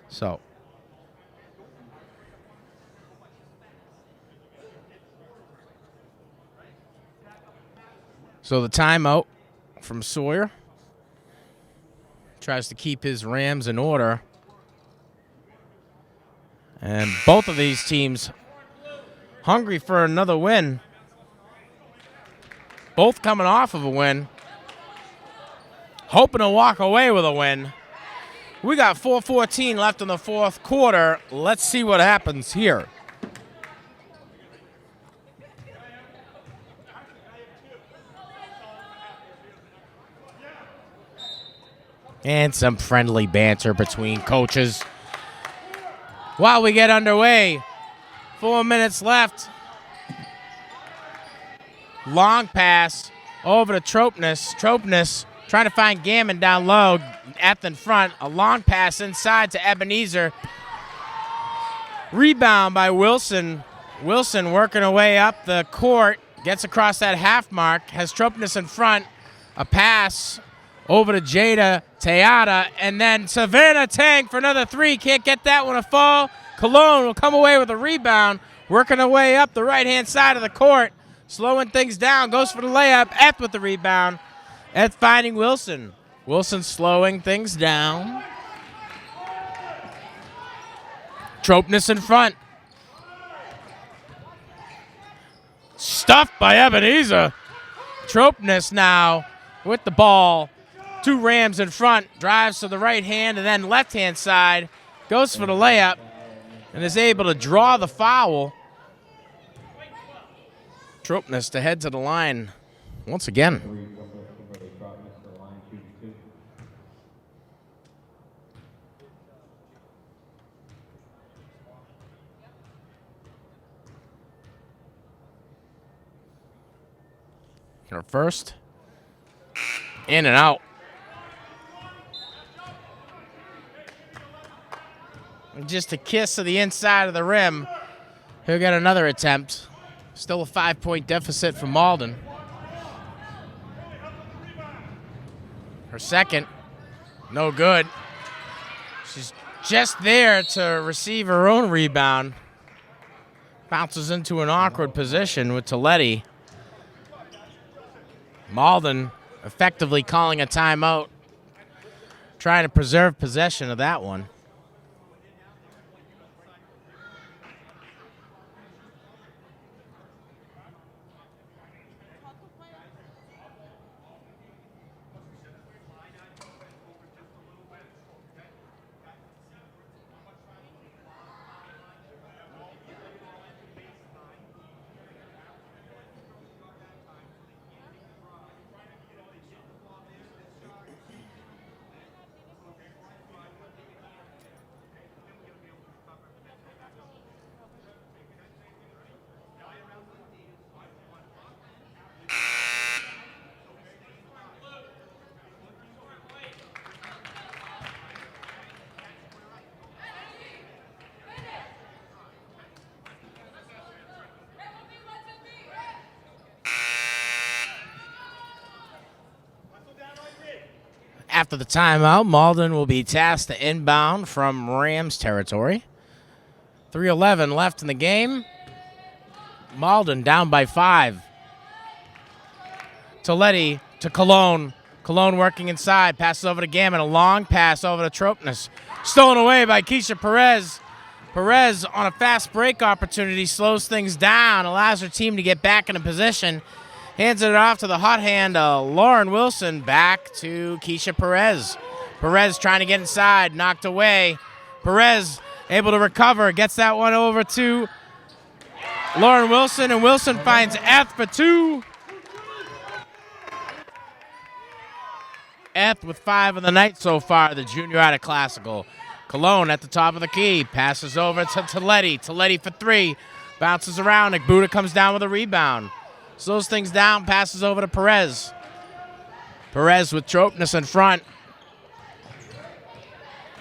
So the timeout from Sawyer. Tries to keep his Rams in order. And both of these teams hungry for another win. Both coming off of a win. Hoping to walk away with a win. We got 4:14 left in the fourth quarter. Let's see what happens here. And some friendly banter between coaches. While we get underway, 4 minutes left. Long pass over to Tropness. Tropness trying to find Gammon down low. F in front. A long pass inside to Ebenezer. Rebound by Wilson. Wilson working her way up the court. Gets across that half mark. Has Tropness in front. A pass over to Jada Teata, and then Savannah Tang for another 3. Can't get that one to fall. Cologne will come away with a rebound, working her way up the right-hand side of the court, slowing things down, goes for the layup. F with the rebound. F finding Wilson. Wilson slowing things down. Tropness in front. Stuffed by Ebenezer. Tropness now with the ball. 2 Rams in front, drives to the right hand and then left hand side, goes for the layup, and is able to draw the foul. Tropness to head to the line once again. Her first. In and out. Just a kiss to the inside of the rim. He'll get another attempt. Still a 5-point deficit for Malden. Her second. No good. She's just there to receive her own rebound. Bounces into an awkward position with Toletti. Malden effectively calling a timeout. Trying to preserve possession of that one. After the timeout, Malden will be tasked to inbound from Rams territory. 3:11 left in the game. Malden down by 5. Toletti to Cologne. Cologne working inside. Passes over to Gammon. A long pass over to Tropnes. Stolen away by Keisha Perez. Perez on a fast break opportunity slows things down, allows her team to get back into position. Hands it off to the hot hand, Lauren Wilson. Back to Keisha Perez. Perez trying to get inside, knocked away. Perez able to recover, gets that one over to Lauren Wilson, and Wilson finds Eth for 2. Eth with 5 of the night so far, the junior out of Classical. Cologne at the top of the key, passes over to Toletti. Toletti for 3, bounces around. Igbuda comes down with a rebound. Slows things down, passes over to Perez. Perez with Tropnes in front.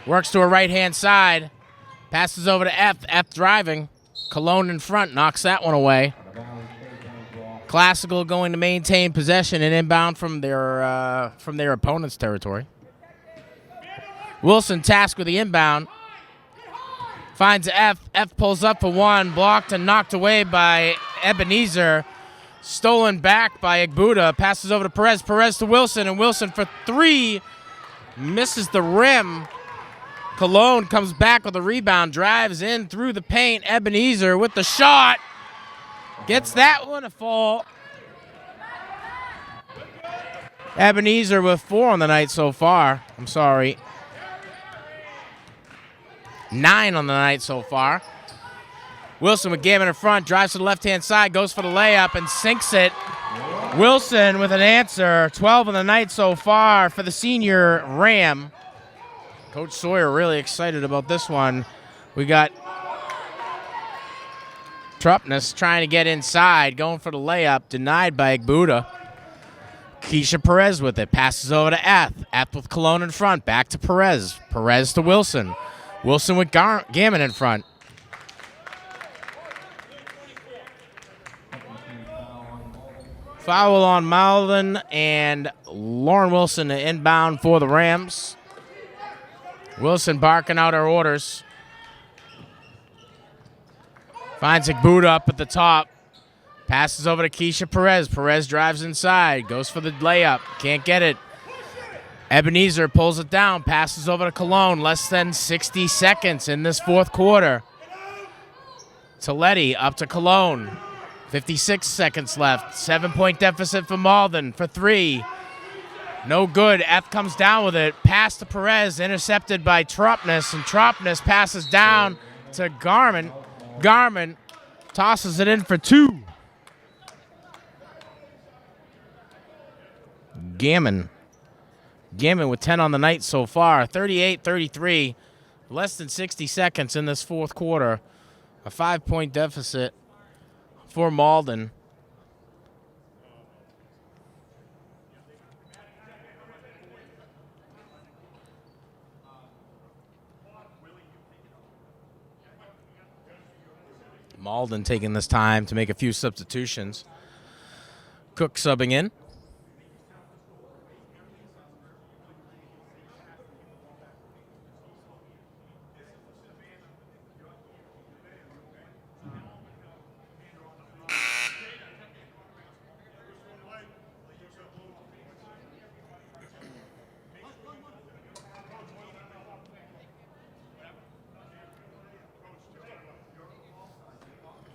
Works to her right-hand side. Passes over to F. F driving. Cologne in front, knocks that one away. Classical going to maintain possession and inbound from their opponent's territory. Wilson tasked with the inbound. Finds F. F pulls up for 1, blocked and knocked away by Ebenezer. Stolen back by Igbuda. Passes over to Perez. Perez to Wilson, and Wilson for 3. Misses the rim. Cologne comes back with a rebound. Drives in through the paint. Ebenezer with the shot. Gets that one to fall. Ebenezer with 4 on the night so far. 9 on the night so far. Wilson with Gammon in front, drives to the left-hand side, goes for the layup and sinks it. Wilson with an answer, 12 on the night so far for the senior Ram. Coach Sawyer really excited about this one. We got Tropnes trying to get inside, going for the layup, denied by Igbuda. Keisha Perez with it, passes over to Eth. Eth with Cologne in front, back to Perez. Perez to Wilson. Wilson with Gammon in front. Foul on Malden and Lauren Wilson inbound for the Rams. Wilson barking out her orders. Finds Igbuda up at the top. Passes over to Keisha Perez. Perez drives inside. Goes for the layup. Can't get it. Ebenezer pulls it down. Passes over to Cologne. Less than 60 seconds in this fourth quarter. Toletti up to Cologne. 56 seconds left. 7-point deficit for Malden for 3. No good. F comes down with it. Pass to Perez. Intercepted by Tropnes. And Tropnes passes down to Garman. Garman tosses it in for 2. Gammon with 10 on the night so far. 38-33. Less than 60 seconds in this fourth quarter. A 5-point deficit for Malden. Malden taking this time to make a few substitutions. Cook subbing in.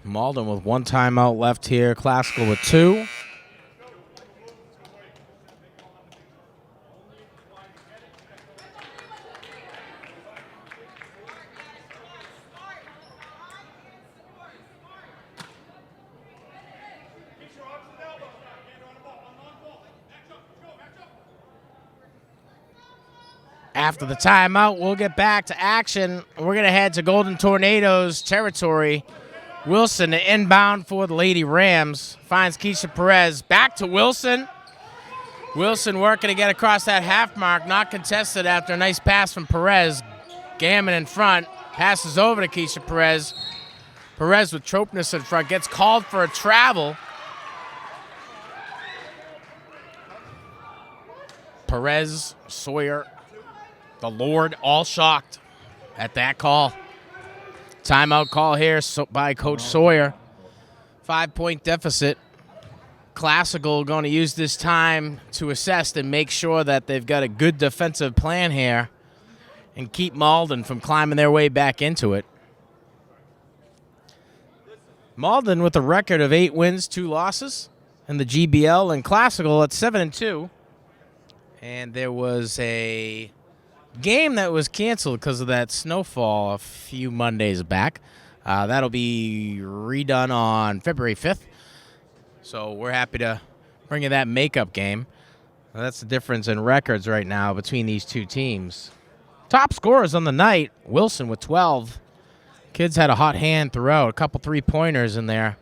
Malden with 1 timeout left here. Classical with 2. After the timeout, we'll get back to action. We're going to head to Golden Tornadoes territory. Wilson inbound for the Lady Rams. Finds Keisha Perez. Back to Wilson. Wilson working to get across that half mark. Not contested after a nice pass from Perez. Gammon in front. Passes over to Keisha Perez. Perez with Tropnes in front. Gets called for a travel. Perez, Sawyer, the Lord, all shocked at that call. Timeout call here by Coach Sawyer. 5-point deficit. Classical going to use this time to assess and make sure that they've got a good defensive plan here and keep Malden from climbing their way back into it. Malden with a record of 8 wins, 2 losses in the GBL, and Classical at 7-2. And there was a game that was canceled because of that snowfall a few Mondays back. That'll be redone on February 5th. So we're happy to bring you that makeup game. That's the difference in records right now between these two teams. Top scorers on the night, Wilson with 12. Kids had a hot hand throughout, a couple three-pointers in there,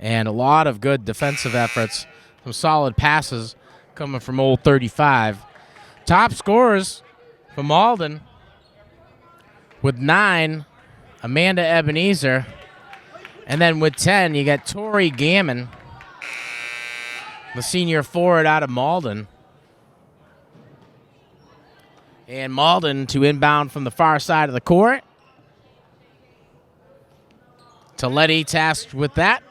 and a lot of good defensive efforts, some solid passes coming from old 35. Top scorers for Malden with 9, Amanda Ebenezer, and then with 10, you got Tori Gammon, the senior forward out of Malden. And Malden to inbound from the far side of the court. Toletti tasked with that.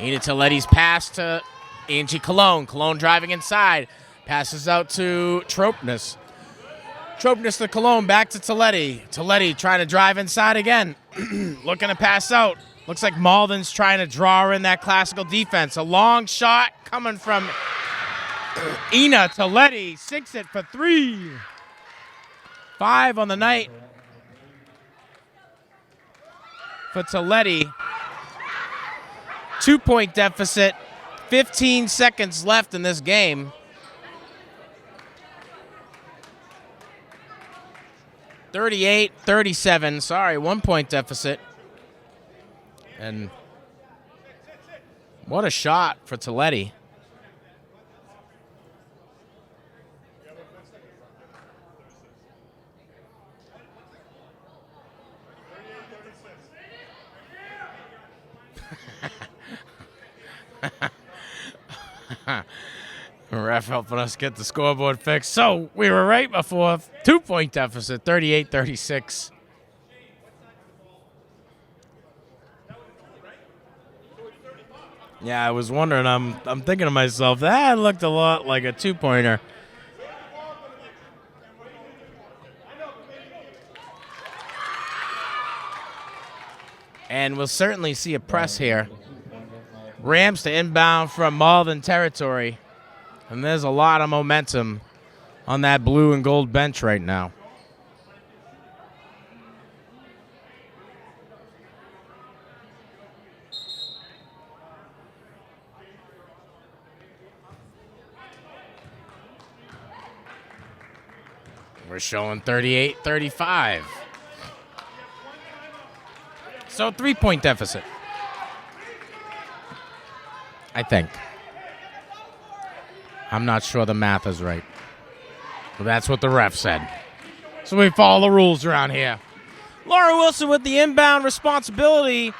Ina Toletti's pass to Angie Colon. Colon driving inside. Passes out to Tropness. Tropness to Colon, back to Toletti. Toletti trying to drive inside again. Looking to pass out. Looks like Malden's trying to draw in that Classical defense. A long shot coming from Ina Toletti. Sinks it for 3. 5 on the night for Toletti. 2-point deficit. 15 seconds left in this game. 38-37. Sorry, 1-point deficit. And what a shot for Toletti. Ref helping us get the scoreboard fixed. So we were right before. 2-point deficit, 38-36. Yeah, I was wondering. I'm thinking to myself, that looked a lot like a 2-pointer. And we'll certainly see a press here. Rams to inbound from Malden territory. And there's a lot of momentum on that blue and gold bench right now. We're showing 38-35. So 3-point deficit, I think. I'm not sure the math is right. But that's what the ref said. So we follow the rules around here. Laura Wilson with the inbound responsibility.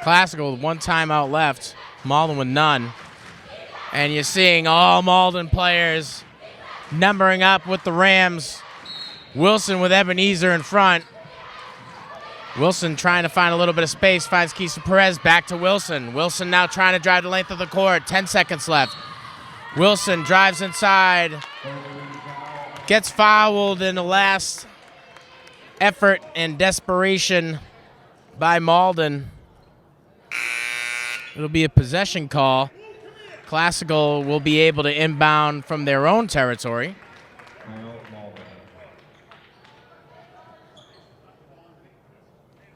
Classical with 1 timeout left. Malden with none. And you're seeing all Malden players numbering up with the Rams. Wilson with Ebenezer in front. Wilson trying to find a little bit of space. Finds Keisha Perez. Back to Wilson. Wilson now trying to drive the length of the court. 10 seconds left. Wilson drives inside. Gets fouled in the last effort and desperation by Malden. It'll be a possession call. Classical will be able to inbound from their own territory.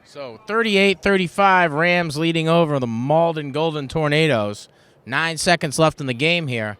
So 38-35, Rams leading over the Malden Golden Tornadoes. 9 seconds left in the game here.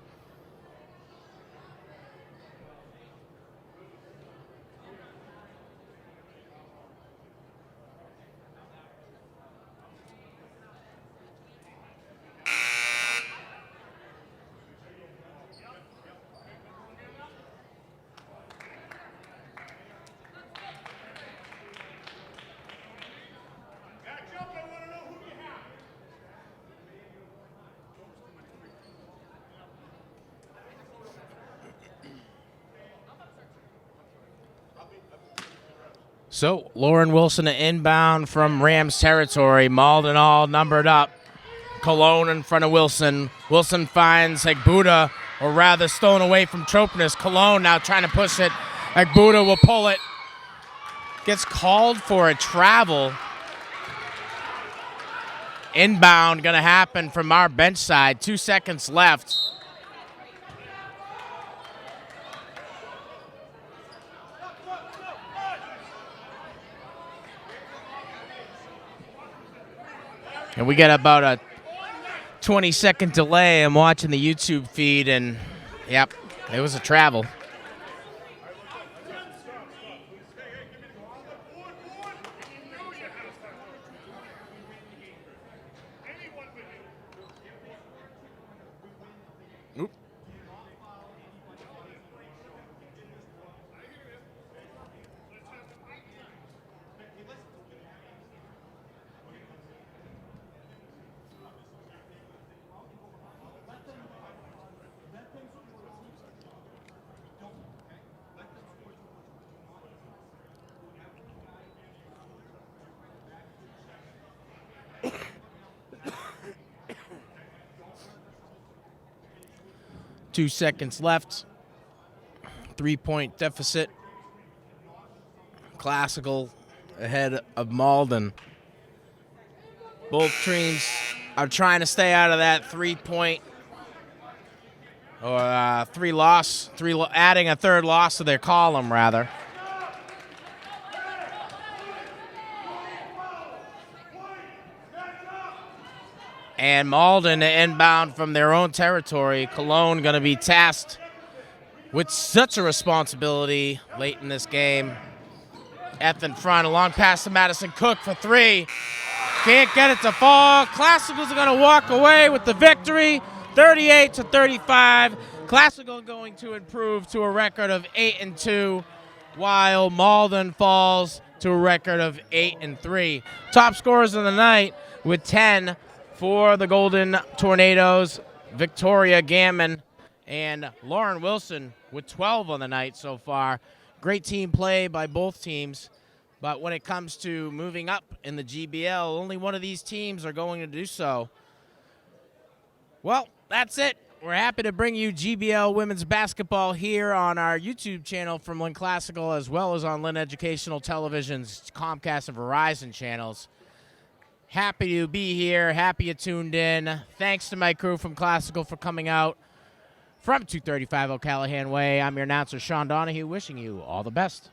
So, Lauren Wilson inbound from Rams territory. Malden all numbered up. Cologne in front of Wilson. Wilson finds Agbuda, or rather stolen away from Tropnis. Cologne now trying to push it. Agbuda will pull it. Gets called for a travel. Inbound going to happen from our bench side. 2 seconds left. And we got about a 20-second delay. I'm watching the YouTube feed, and yep, it was a travel. Oop. Two seconds left. 3-point deficit. Classical ahead of Malden. Both teams are trying to stay out of that 3-point or adding a third loss to their column, rather. And Malden inbound from their own territory. Cologne going to be tasked with such a responsibility late in this game. F in front, a long pass to Madison Cook for three. Can't get it to fall. Classicals are going to walk away with the victory, 38-35. Classical going to improve to a record of 8-2, while Malden falls to a record of 8-3. Top scorers of the night with 10 for the Golden Tornadoes, Victoria Gammon and Lauren Wilson with 12 on the night so far. Great team play by both teams, but when it comes to moving up in the GBL, only one of these teams are going to do so. Well, that's it. We're happy to bring you GBL women's basketball here on our YouTube channel from Lynn Classical, as well as on Lynn Educational Television's Comcast and Verizon channels. Happy to be here. Happy you tuned in. Thanks to my crew from Classical for coming out from 235 O'Callahan Way. I'm your announcer, Sean Donahue, wishing you all the best.